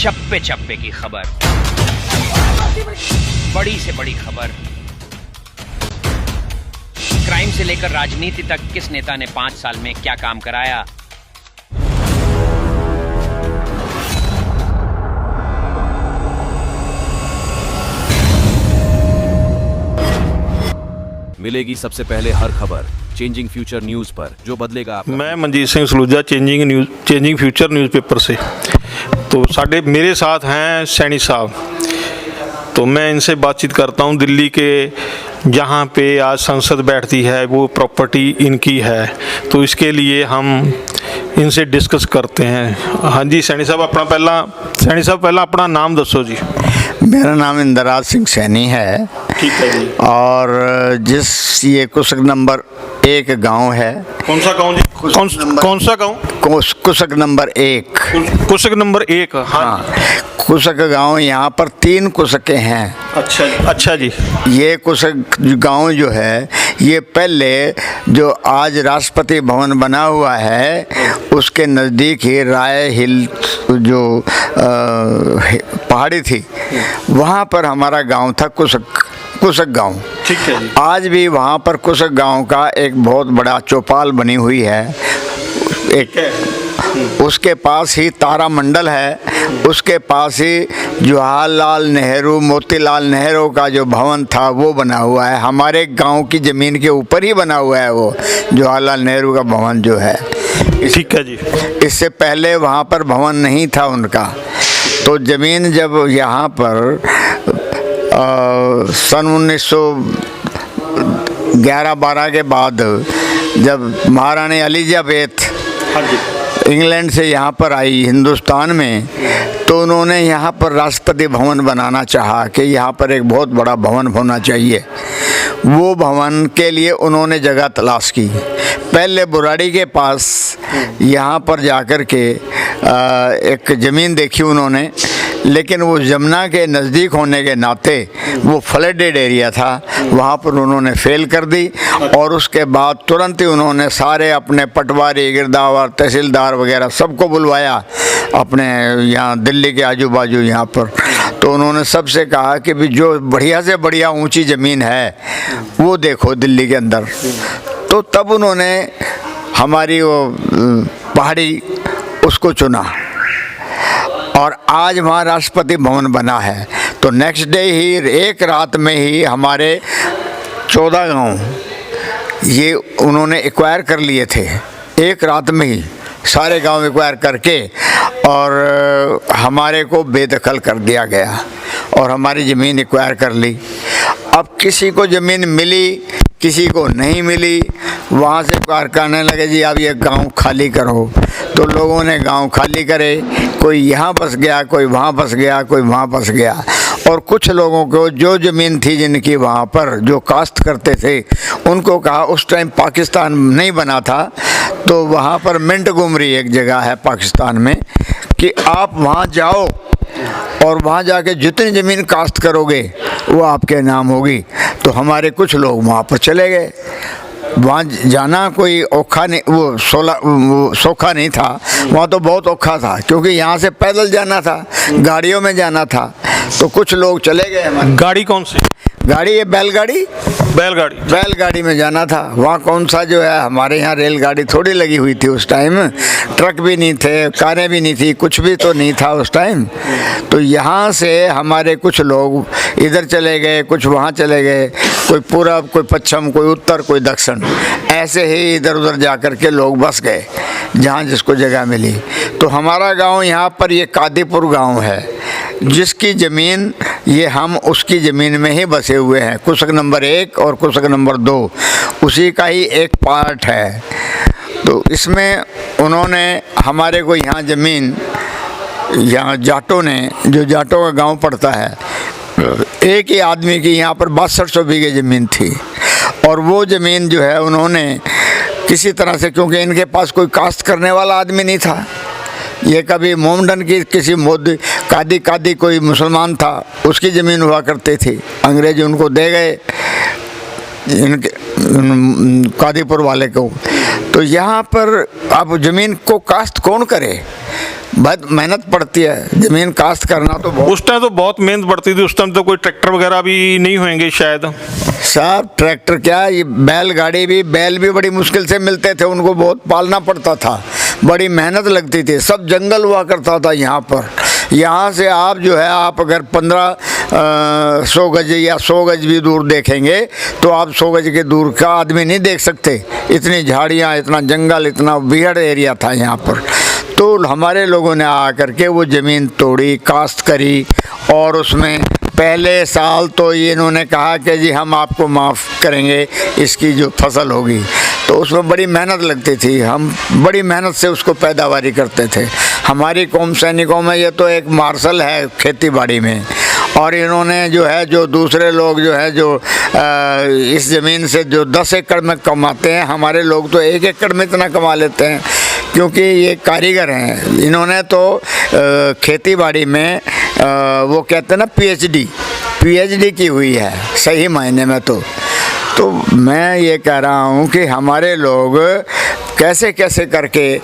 चप्पे चप्पे की खबर, बड़ी से बड़ी खबर। क्राइम से लेकर राजनीति तक किस नेता ने 5 साल में क्या काम कराया। मिलेगी सबसे पहले हर खबर चेंजिंग फ्यूचर न्यूज पर, जो बदलेगा आपका। मैं Manjeet Singh Saluja changing future newspaper से। तो मेरे साथ हैं सैनी साहब, तो मैं इनसे बातचीत करता हूं। दिल्ली के जहां पे आज संसद बैठती है वो प्रॉपर्टी इनकी है, तो इसके लिए हम इनसे डिस्कस करते हैं। हाँ जी सैनी साहब पहला अपना नाम दसो जी। मेरा नाम इंद्रराज सिंह सैनी है। ठीक है जी। और ये कुसक नंबर 1 गांव है। कौन सा गांव जी? कौन सा गांव? कुसक नंबर 1। कुसक नंबर 1। हाँ। कुसक गांव, यहाँ पर 3 कुसके हैं। अच्छा जी। ये कुसक गांव जो है, ये पहले जो आज राष्ट्रपति भवन बना हुआ है उसके नज़दीक ही राय हिल जो पहाड़ी थी, वहाँ पर हमारा गांव था कुसक गांव। ठीक है जी। आज भी वहाँ पर कुसक गांव का एक बहुत बड़ा चौपाल बनी हुई है। उसके पास ही तारा मंडल है, उसके पास ही जवाहरलाल नेहरू, मोतीलाल नेहरू का जो भवन था वो बना हुआ है। हमारे गांव की ज़मीन के ऊपर ही बना हुआ है वो जवाहरलाल नेहरू का भवन जो है। ठीक है जी। इससे पहले वहाँ पर भवन नहीं था उनका। तो ज़मीन जब यहाँ पर सन 1911-12 के बाद जब महारानी एलिजाबेथ इंग्लैंड से यहाँ पर आई हिंदुस्तान में, तो उन्होंने यहाँ पर राष्ट्रपति भवन बनाना चाहा कि यहाँ पर एक बहुत बड़ा भवन होना चाहिए। वो भवन के लिए उन्होंने जगह तलाश की। पहले बुराड़ी के पास यहाँ पर जाकर के एक ज़मीन देखी उन्होंने, लेकिन वो जमुना के नज़दीक होने के नाते वो फ्लडेड एरिया था, वहाँ पर उन्होंने फेल कर दी। और उसके बाद तुरंत ही उन्होंने सारे अपने पटवारी, गिरदावर, तहसीलदार वगैरह सबको बुलवाया अपने यहाँ दिल्ली के आजू बाजू यहाँ पर। तो उन्होंने सबसे कहा कि भी जो बढ़िया से बढ़िया ऊंची ज़मीन है वो देखो दिल्ली के अंदर। तो तब उन्होंने हमारी वो पहाड़ी उसको चुना और आज वहाँ राष्ट्रपति भवन बना है। तो नेक्स्ट डे ही, एक रात में ही हमारे 14 गांव ये उन्होंने एक्वायर कर लिए थे। एक रात में ही सारे गांव एक्वायर करके और हमारे को बेदखल कर दिया गया और हमारी ज़मीन एक्वायर कर ली। अब किसी को ज़मीन मिली, किसी को नहीं मिली। वहाँ से एक्वायर करने लगे जी अब ये गांव खाली करो। तो लोगों ने गांव खाली करे, कोई यहाँ बस गया, कोई वहाँ बस गया, कोई वहाँ बस गया। और कुछ लोगों को जो ज़मीन थी जिनकी वहाँ पर जो काश्त करते थे, उनको कहा, उस टाइम पाकिस्तान नहीं बना था, तो वहाँ पर मिंटगुमरी एक जगह है पाकिस्तान में, कि आप वहाँ जाओ और वहाँ जाके जितनी ज़मीन काश्त करोगे वो आपके नाम होगी। तो हमारे कुछ लोग वहाँ पर चले गए। वहाँ जाना कोई औखा नहीं, वो सौखा नहीं था, वहाँ तो बहुत औखा था, क्योंकि यहाँ से पैदल जाना था, गाड़ियों में जाना था। तो कुछ लोग चले गए। गाड़ी कौन सी? गाड़ी ये बैलगाड़ी में जाना था। वहाँ कौन सा जो है, हमारे यहाँ रेलगाड़ी थोड़ी लगी हुई थी उस टाइम, ट्रक भी नहीं थे, कारें भी नहीं थी, कुछ भी तो नहीं था उस टाइम। तो यहाँ से हमारे कुछ लोग इधर चले गए, कुछ वहाँ चले गए, कोई पूरब, कोई पश्चिम, कोई उत्तर, कोई दक्षिण, ऐसे ही इधर उधर जा कर के लोग बस गए जहाँ जिसको जगह मिली। तो हमारा गांव यहाँ पर ये कादीपुर गांव है, जिसकी ज़मीन ये हम उसकी ज़मीन में ही बसे हुए हैं। कुसक नंबर 1 और कुसक नंबर 2 उसी का ही एक पार्ट है। तो इसमें उन्होंने हमारे को यहाँ ज़मीन, यहाँ जाटों ने, जो जाटों का गांव पड़ता है, एक ही आदमी की यहाँ पर 6200 बीघे ज़मीन थी। और वो ज़मीन जो है उन्होंने किसी तरह से, क्योंकि इनके पास कोई काश्त करने वाला आदमी नहीं था, ये कभी मोमडन की किसी मोदी कादी कोई मुसलमान था, उसकी ज़मीन हुआ करती थी, अंग्रेज उनको दे गए इनके कादीपुर वाले को। तो यहाँ पर अब ज़मीन को काश्त कौन करे? बहुत मेहनत पड़ती है ज़मीन काश्त करना तो बहुत। उस टाइम तो बहुत मेहनत पड़ती थी, उस टाइम तो कोई ट्रैक्टर वगैरह भी नहीं होंगे शायद। साहब ट्रैक्टर क्या, ये बैलगाड़ी भी, बैल भी बड़ी मुश्किल से मिलते थे, उनको बहुत पालना पड़ता था, बड़ी मेहनत लगती थी, सब जंगल हुआ करता था यहाँ पर। यहाँ से आप जो है, आप अगर 1500 गज या 100 गज भी दूर देखेंगे तो आप 100 गज के दूर का आदमी नहीं देख सकते, इतनी झाड़ियाँ, इतना जंगल, इतना विहड़ एरिया था यहाँ पर। तो हमारे लोगों ने आकर के वो ज़मीन तोड़ी, काश्त करी, और उसमें पहले साल तो ये इन्होंने कहा कि जी हम आपको माफ़ करेंगे इसकी जो फसल होगी, तो उसमें बड़ी मेहनत लगती थी, हम बड़ी मेहनत से उसको पैदावारी करते थे। हमारी कौम सैनिकों में ये तो एक मार्शल है खेती बाड़ी में, और इन्होंने जो है, जो दूसरे लोग जो है जो इस ज़मीन से जो 10 एकड़ में कमाते हैं, हमारे लोग तो 1 एकड़ में इतना कमा लेते हैं, क्योंकि ये कारीगर हैं। इन्होंने तो खेती बाड़ी में वो कहते हैं ना पीएचडी की हुई है सही मायने में। तो मैं ये कह रहा हूँ कि हमारे लोग कैसे कैसे करके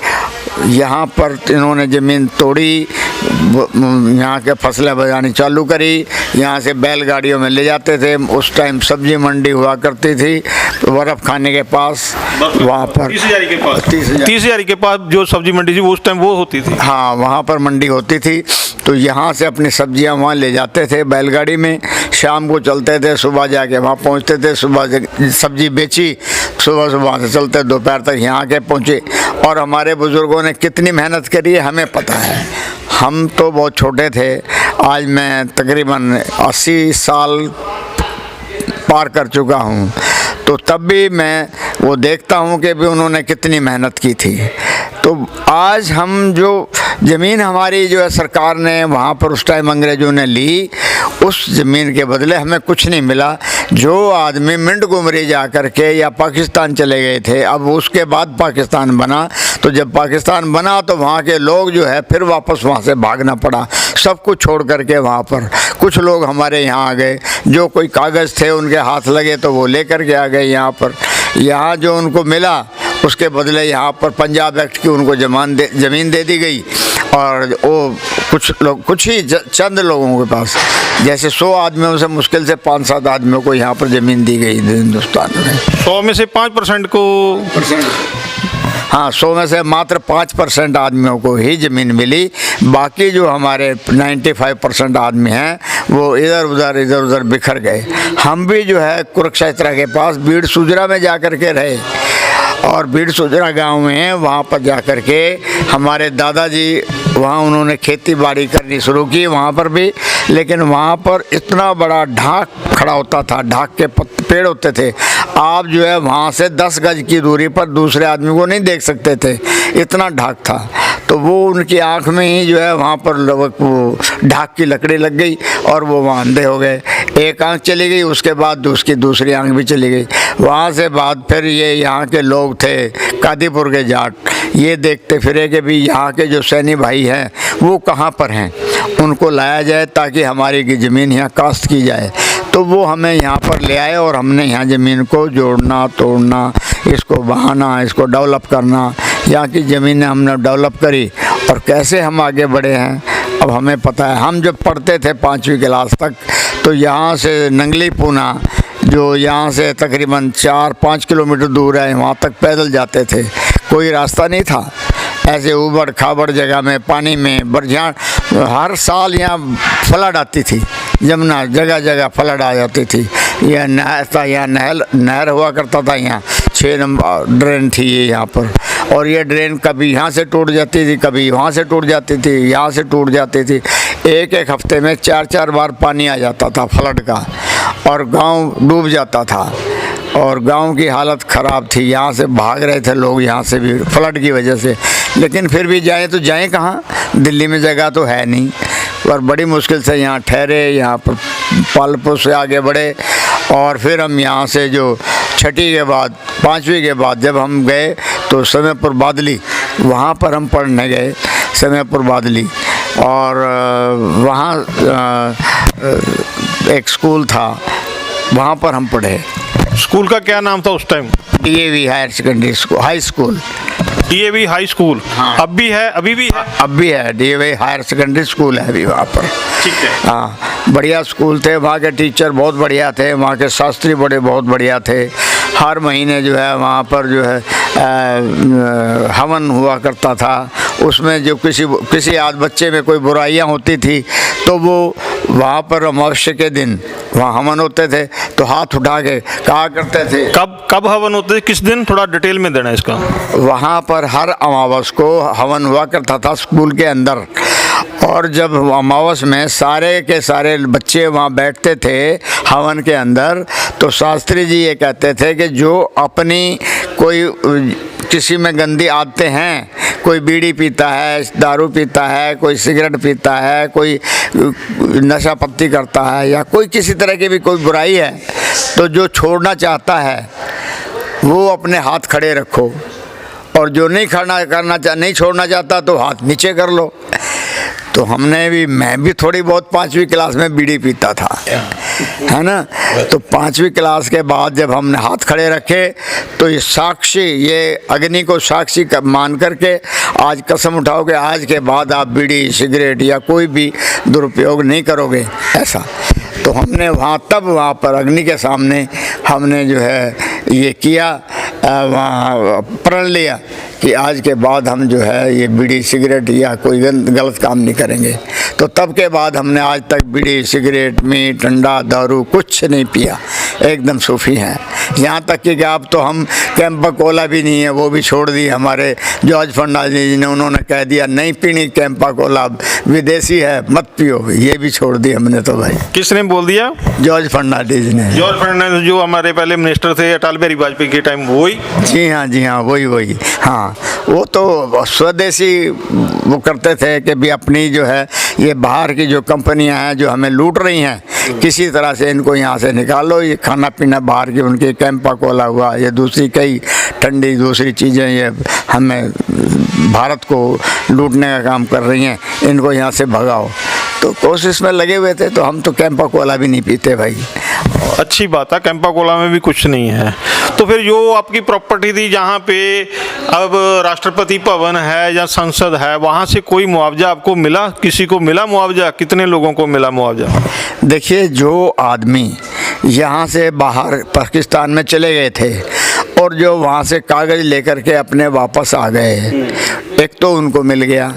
यहाँ पर इन्होंने ज़मीन तोड़ी, यहाँ के फसलें बजानी चालू करी, यहाँ से बैलगाड़ियों में ले जाते थे। उस टाइम सब्जी मंडी हुआ करती थी बर्फ़ खाने के पास, वहाँ पर 30,000 के पास जो सब्जी मंडी थी उस टाइम वो होती थी। हाँ, वहाँ पर मंडी होती थी, तो यहाँ से अपनी सब्जियाँ वहाँ ले जाते थे बैलगाड़ी में, शाम को चलते थे, सुबह जाके वहाँ पहुँचते थे, सुबह सब्जी बेची, सुबह से चलते दोपहर तक यहाँ आके पहुँचे। और हमारे बुज़ुर्गों ने कितनी मेहनत करी है हमें पता है, हम तो बहुत छोटे थे, आज मैं तकरीबन 80 साल पार कर चुका हूँ, तो तब भी मैं वो देखता हूँ कि भी उन्होंने कितनी मेहनत की थी। तो आज हम जो ज़मीन हमारी जो है सरकार ने वहाँ पर उस टाइम अंग्रेज़ों ने ली, उस ज़मीन के बदले हमें कुछ नहीं मिला। जो आदमी मिंटगुमरी जा कर के या पाकिस्तान चले गए थे, अब उसके बाद पाकिस्तान बना, तो जब पाकिस्तान बना तो वहाँ के लोग जो है फिर वापस वहाँ से भागना पड़ा, सब कुछ छोड़ करके वहाँ पर। कुछ लोग हमारे यहाँ आ गए, जो कोई कागज़ थे उनके हाथ लगे तो वो ले कर के आ गए यहाँ पर। यहाँ जो उनको मिला उसके बदले यहाँ पर पंजाब एक्ट की उनको ज़मीन दे दी गई, और वो कुछ ही चंद लोगों के पास, जैसे 100 आदमियों से मुश्किल से 5-7 आदमियों को यहाँ पर ज़मीन दी गई हिंदुस्तान में। 100 में से 5% को, हाँ, 100 में से मात्र 5% आदमियों को ही ज़मीन मिली। बाकी जो हमारे 95% आदमी हैं वो इधर उधर बिखर गए। हम भी जो है कुरुक्षेत्र के पास बीड़ सुजरा में जा कर के रहे, और बीड़ सुजरा गांव में वहाँ पर जा कर के हमारे दादाजी वहाँ उन्होंने खेती बाड़ी करनी शुरू की वहाँ पर भी। लेकिन वहाँ पर इतना बड़ा ढाक खड़ा होता था, ढाक के पेड़ होते थे, आप जो है वहाँ से 10 गज की दूरी पर दूसरे आदमी को नहीं देख सकते थे, इतना ढाक था। तो वो उनकी आँख में ही जो है वहाँ पर वो ढाक की लकड़ी लग गई और वो वहाँ अंधे हो गए। एक आँख चली गई, उसके बाद उसकी दूसरी आँख भी चली गई। वहाँ से बाद फिर ये यहाँ के लोग थे कादीपुर के जाट, ये देखते फिरे कि भी यहाँ के जो सैनी भाई हैं वो कहाँ पर हैं, उनको लाया जाए ताकि हमारी ज़मीन यहाँ काश्त की जाए। तो वो हमें यहाँ पर ले आए और हमने यहाँ ज़मीन को जोड़ना तोड़ना, इसको बहाना, इसको डेवलप करना, यहाँ की ज़मीनें हमने डेवलप करी और कैसे हम आगे बढ़े हैं अब हमें पता है। हम जब पढ़ते थे 5वीं क्लास तक तो यहाँ से नंगली पूना, जो यहाँ से तकरीबन 4-5 किलोमीटर दूर है, वहाँ तक पैदल जाते थे, कोई रास्ता नहीं था। ऐसे ऊबड़ खाबड़ जगह में, पानी में, बरझाड़, हर साल यहाँ फ्लड आती थी, यमुना जगह जगह फ्लड आ जाती थी। यह नहर था, यहाँ नहर हुआ करता था, यहाँ 6 नंबर ड्रेन थी ये यहाँ पर, और ये ड्रेन कभी यहाँ से टूट जाती थी, कभी वहाँ से टूट जाती थी, यहाँ से टूट जाती थी। एक हफ्ते में 4-4 बार पानी आ जाता था फ्लड का, और गांव डूब जाता था और गांव की हालत ख़राब थी। यहाँ से भाग रहे थे लोग, यहाँ से भी फ्लड की वजह से। लेकिन फिर भी जाएँ तो जाएँ कहाँ, दिल्ली में जगह तो है नहीं, और बड़ी मुश्किल से यहाँ ठहरे, यहाँ पर पालपुर से आगे बढ़े। और फिर हम यहाँ से जो 6ठी के बाद 5वीं के बाद जब हम गए तो समयपुर बादली, वहाँ पर हम पढ़ने गए, समयपुर बादली। और वहाँ एक स्कूल था, वहाँ पर हम पढ़े। स्कूल का क्या नाम था उस time? DAV higher secondary school, high school. DAV high school अब भी है, अभी भी है? अब भी है, डीएवी हायर सेकेंडरी स्कूल है अभी वहाँ पर। ठीक है। हाँ, बढ़िया स्कूल थे, वहाँ के टीचर बहुत बढ़िया थे, वहाँ के शास्त्री बहुत बढ़िया थे। हर महीने जो है वहाँ पर जो है हवन हुआ करता था। उसमें जो किसी आध बच्चे में कोई बुराइयाँ होती थी तो वो वहाँ पर अमावस्या के दिन वहाँ हवन होते थे, तो हाथ उठा के कहा करते थे। कब हवन होते थे, किस दिन, थोड़ा डिटेल में देना इसका। वहाँ पर हर अमावस को हवन हुआ करता था स्कूल के अंदर, और जब अमावस में सारे के सारे बच्चे वहाँ बैठते थे हवन के अंदर, तो शास्त्री जी ये कहते थे कि जो अपनी कोई किसी में गंदी आदतें हैं, कोई बीड़ी पीता है, दारू पीता है, कोई सिगरेट पीता है, कोई नशा पत्ती करता है, या कोई किसी तरह की भी कोई बुराई है, तो जो छोड़ना चाहता है वो अपने हाथ खड़े रखो, और जो नहीं नहीं छोड़ना चाहता तो हाथ नीचे कर लो। तो मैं भी थोड़ी बहुत 5वीं क्लास में बीड़ी पीता था, है ना। तो 5वीं क्लास के बाद जब हमने हाथ खड़े रखे तो ये अग्नि को साक्षी मान करके आज कसम उठाओ कि आज के बाद आप बीड़ी सिगरेट या कोई भी दुरुपयोग नहीं करोगे, ऐसा। तो हमने वहाँ पर अग्नि के सामने हमने जो है ये किया, वहाँ प्रण लिया कि आज के बाद हम जो है ये बीड़ी सिगरेट या कोई गलत काम नहीं करेंगे। तो तब के बाद हमने आज तक बीड़ी सिगरेट मीट ठंडा दारू कुछ नहीं पिया, एकदम सूफी हैं। यहाँ तक कि अब तो हम कैंपा कोला भी नहीं है, वो भी छोड़ दी। हमारे जॉर्ज फर्नांडिस जी ने, उन्होंने कह दिया नहीं पीनी कैंपा कोला, विदेशी है मत पियो, ये भी छोड़ दी हमने। तो भाई किसने बोल दिया? जॉर्ज फर्नांडिस ने। जॉर्ज फर्नांडिस जो हमारे पहले मिनिस्टर थे अटल बिहारी वाजपेयी के टाइम, वही? जी हाँ वही। हाँ, वो तो स्वदेशी वो करते थे कि भी अपनी जो है ये बाहर की जो कंपनियां हैं जो हमें लूट रही हैं, किसी तरह से इनको यहाँ से निकालो। ये खाना पीना बाहर की उनकी कैंपा कोला हुआ, ये दूसरी कई ठंडी दूसरी चीज़ें ये हमें भारत को लूटने का काम कर रही हैं, इनको यहाँ से भगाओ। तो कोशिश में लगे हुए थे। तो हम तो कैंपा कोला भी नहीं पीते भाई। अच्छी बात है, कैंपा कोला में भी कुछ नहीं है। तो फिर जो आपकी प्रॉपर्टी थी जहाँ पे अब राष्ट्रपति भवन है या संसद है, वहाँ से कोई मुआवजा आपको मिला? किसी को मिला मुआवजा? कितने लोगों को मिला मुआवजा? देखिए, जो आदमी यहाँ से बाहर पाकिस्तान में चले गए थे और जो वहाँ से कागज़ लेकर के अपने वापस आ गए, एक तो उनको मिल गया,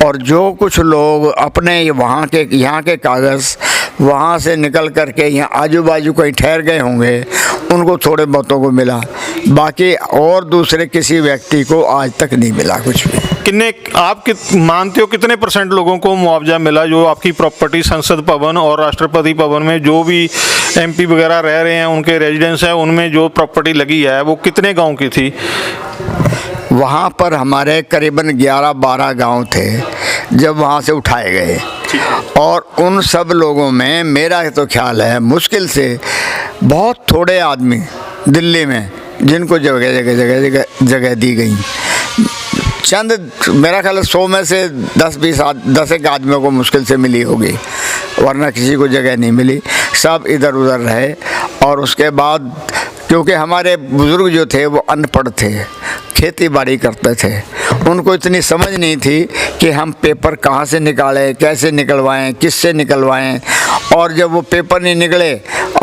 और जो कुछ लोग अपने यहाँ के कागज़ वहाँ से निकल करके यहाँ आजू बाजू कहीं ठहर गए होंगे, उनको थोड़े बहुतों को मिला। बाकी और दूसरे किसी व्यक्ति को आज तक नहीं मिला कुछ भी। आप मानते हो कितने % लोगों को मुआवजा मिला? जो आपकी प्रॉपर्टी संसद भवन और राष्ट्रपति भवन में जो भी MP वगैरह रह रहे हैं, उनके रेजिडेंस है, उनमें जो प्रॉपर्टी लगी है वो कितने गाँव की थी? वहाँ पर हमारे करीबन 11-12 गांव थे जब वहाँ से उठाए गए, और उन सब लोगों में मेरा तो ख्याल है मुश्किल से बहुत थोड़े आदमी दिल्ली में जिनको जगह दी गई। चंद, मेरा ख्याल है 100 में से 10 एक आदमियों को मुश्किल से मिली होगी, वरना किसी को जगह नहीं मिली, सब इधर उधर रहे। और उसके बाद क्योंकि हमारे बुज़ुर्ग जो थे वो अनपढ़ थे, खेती बाड़ी करते थे, उनको इतनी समझ नहीं थी कि हम पेपर कहाँ से निकालें, कैसे निकलवाएं, किससे निकलवाएं। और जब वो पेपर नहीं निकले,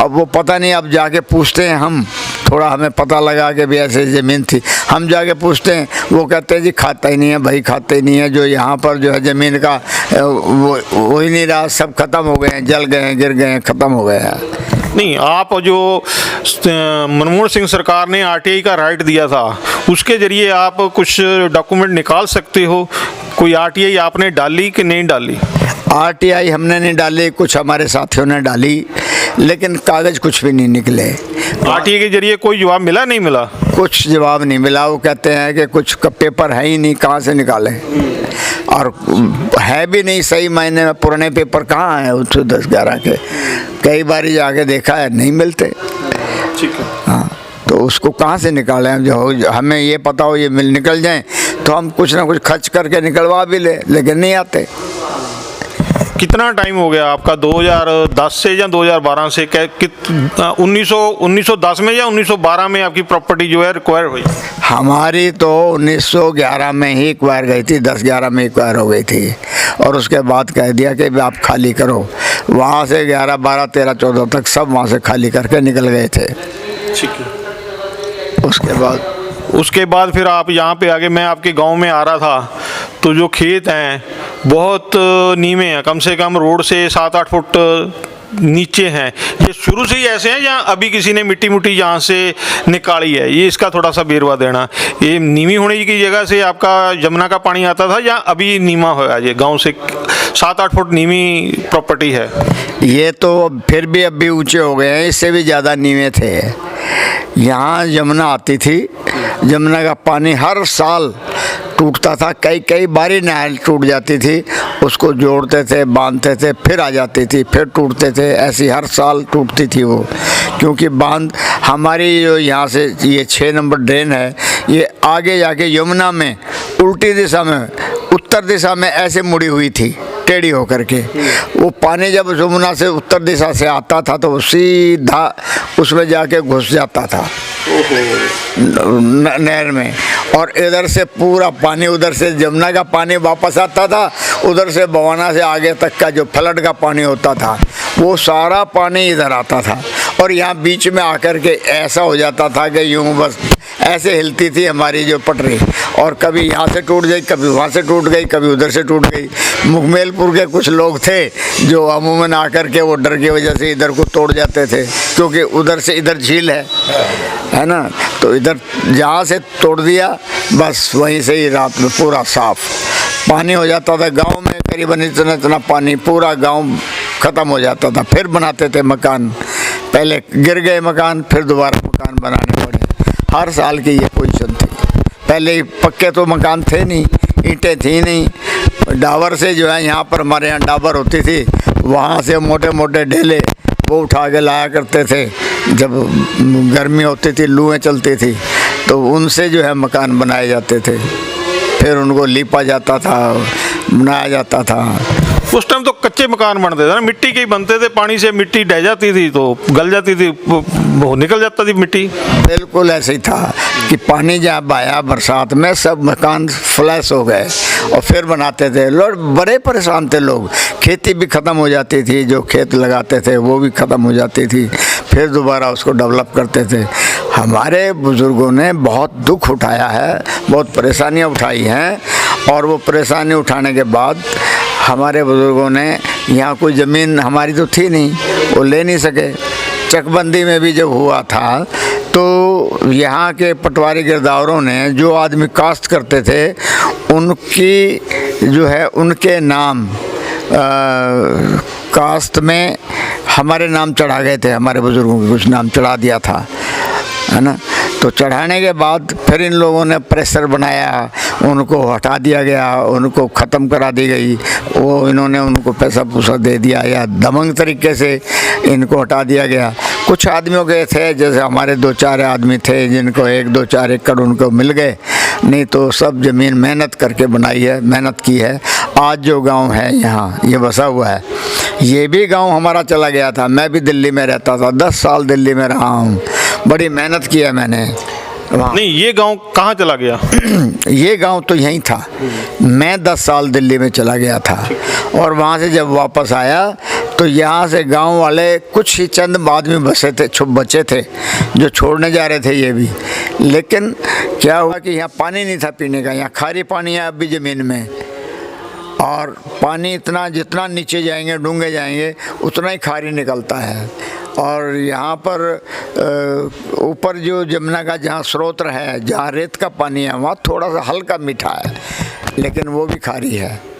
अब वो पता नहीं, अब जाके पूछते हैं हम, थोड़ा हमें पता लगा कि भी ऐसे ज़मीन थी, हम जाके पूछते हैं, वो कहते हैं जी खाता ही नहीं है भाई, खाते ही नहीं है, जो यहाँ पर जो है ज़मीन का वो ही नहीं रहा, सब ख़त्म हो गए हैं, जल गए हैं, गिर गए हैं, ख़त्म हो गए हैं। नहीं, आप जो मनमोहन सिंह सरकार ने RTI का राइट दिया था, उसके ज़रिए आप कुछ डॉक्यूमेंट निकाल सकते हो? कोई RTI आपने डाली कि नहीं डाली? RTI हमने नहीं डाली, कुछ हमारे साथियों ने डाली, लेकिन कागज़ कुछ भी नहीं निकले। RTI के ज़रिए कोई जवाब मिला? नहीं मिला, कुछ जवाब नहीं मिला। वो कहते हैं कि कुछ पेपर है ही नहीं, कहाँ से निकालें, और है भी नहीं सही मायने में। पुराने पेपर कहाँ हैं 10-11 के, कई बार जाके देखा है, नहीं मिलते। ठीक है। हाँ, तो उसको कहाँ से निकालें? जो हमें ये पता हो ये निकल जाएं तो हम कुछ ना कुछ खर्च करके निकलवा भी लेकिन नहीं आते। कितना टाइम हो गया आपका 2010 से या 2012 से 1910 में या 1912 में आपकी प्रॉपर्टी जो है रिक्वायर हुई? हमारी तो 1911 में ही एक्वायर गई थी, 10-11 में एक्वायर हो गई थी और उसके बाद कह दिया कि आप खाली करो। वहाँ से 11, 12, 13, 14 तक सब वहाँ से खाली करके निकल गए थे। ठीक है। उसके बाद फिर आप यहाँ पे आगे, मैं आपके गांव में आ रहा था तो जो खेत हैं बहुत नीवे हैं, कम से कम रोड से 7-8 फुट नीचे हैं। ये शुरू से ही ऐसे हैं या अभी किसी ने मिट्टी मुट्टी यहाँ से निकाली है? ये इसका थोड़ा सा बेरवा देना। ये नीवी होने की जगह से आपका जमुना का पानी आता था या अभी नीवा होया? ये गांव से 7-8 फुट नीवी प्रॉपर्टी है। ये तो फिर भी अभी ऊंचे हो गए हैं, इससे भी ज़्यादा नीवे थे। यहाँ यमुना आती थी, यमुना का पानी हर साल टूटता था, कई बारी नहर टूट जाती थी, उसको जोड़ते थे, बांधते थे, फिर आ जाती थी, फिर टूटते थे, ऐसी हर साल टूटती थी वो। क्योंकि बांध हमारी जो यहाँ से ये 6 नंबर ड्रेन है, ये आगे जाके यमुना में उल्टी दिशा में, उत्तर दिशा में ऐसे मुड़ी हुई थी, टेढ़ी होकर के। वो पानी जब यमुना से उत्तर दिशा से आता था तो वो सीधा उसमें जाके घुस जाता था नहर में, और इधर से पूरा पानी, उधर से यमुना का पानी वापस आता था, उधर से बवाना से आगे तक का जो फ्लड का पानी होता था वो सारा पानी इधर आता था। और यहाँ बीच में आकर के ऐसा हो जाता था कि यूँ बस ऐसे हिलती थी हमारी जो पटरी, और कभी यहाँ से टूट गई, कभी वहाँ से टूट गई, कभी उधर से टूट गई। मुखमेलपुर के कुछ लोग थे जो अमूमन आकर के वो डर की वजह से इधर को तोड़ जाते थे, क्योंकि उधर से इधर झील है ना, तो इधर जहाँ से तोड़ दिया बस वहीं से ही रात में पूरा साफ पानी हो जाता था। गांव में करीबन इतना पानी, पूरा गांव ख़त्म हो जाता था। फिर बनाते थे मकान, पहले गिर गए मकान, फिर दोबारा मकान बनाने पड़े। हर साल की ये पोजीशन थी। पहले पक्के तो मकान थे नहीं, ईंटें थी नहीं, डाबर से जो है, यहाँ पर हमारे यहाँ डाबर होती थी, वहाँ से मोटे मोटे ढेले वो उठा के लाया करते थे। जब गर्मी होती थी, लूएं चलती थी, तो उनसे जो है मकान बनाए जाते थे, फिर उनको लीपा जाता था, बनाया जाता था। उस टाइम तो कच्चे मकान बनते थे ना, मिट्टी के ही बनते थे, पानी से मिट्टी ढह जाती थी तो गल जाती थी, वो निकल जाता थी मिट्टी। बिल्कुल ऐसे ही था कि पानी जहाँ बहाया बरसात में, सब मकान फ्लैश हो गए और फिर बनाते थे लोग। बड़े परेशान थे लोग, खेती भी ख़त्म हो जाती थी, जो खेत लगाते थे वो भी ख़त्म हो जाती थी, फिर दोबारा उसको डेवलप करते थे। हमारे बुज़ुर्गों ने बहुत दुख उठाया है, बहुत परेशानियाँ उठाई हैं, और वो परेशानी उठाने के बाद हमारे बुज़ुर्गों ने, यहाँ कोई ज़मीन हमारी तो थी नहीं, वो ले नहीं सके। चकबंदी में भी जब हुआ था तो यहाँ के पटवारी गिरदावरों ने, जो आदमी कास्ट करते थे, उनकी जो है उनके नाम कास्ट में हमारे नाम चढ़ा गए थे, हमारे बुज़ुर्गों के कुछ नाम चढ़ा दिया था, है ना। तो चढ़ाने के बाद फिर इन लोगों ने प्रेशर बनाया, उनको हटा दिया गया, उनको ख़त्म करा दी गई, वो इन्होंने उनको पैसा पूसा दे दिया, या दमंग तरीके से इनको हटा दिया गया। कुछ आदमियों के थे, जैसे हमारे 2-4 आदमी थे जिनको 1-2-4 एकड़ उनको मिल गए, नहीं तो सब ज़मीन मेहनत करके बनाई है, मेहनत की है। आज जो गांव है यहाँ ये बसा हुआ है, ये भी गांव हमारा चला गया था। मैं भी दिल्ली में रहता था, 10 साल दिल्ली में रहा हूँ, बड़ी मेहनत की है मैंने वहाँ। नहीं, ये गांव कहाँ चला गया? ये गांव तो यहीं था। मैं 10 साल दिल्ली में चला गया था, और वहाँ से जब वापस आया तो यहाँ से गांव वाले कुछ ही चंद आदमी बचे थे जो छोड़ने जा रहे थे ये भी। लेकिन क्या हुआ कि यहाँ पानी नहीं था पीने का, यहाँ खारी पानी है अब भी ज़मीन में, और पानी इतना, जितना नीचे जाएंगे, डूंगे जाएंगे, उतना ही खारी निकलता है। और यहाँ पर ऊपर जो यमुना का जहाँ स्रोत है, जहाँ रेत का पानी है, वहाँ थोड़ा सा हल्का मीठा है, लेकिन वो भी खारी है।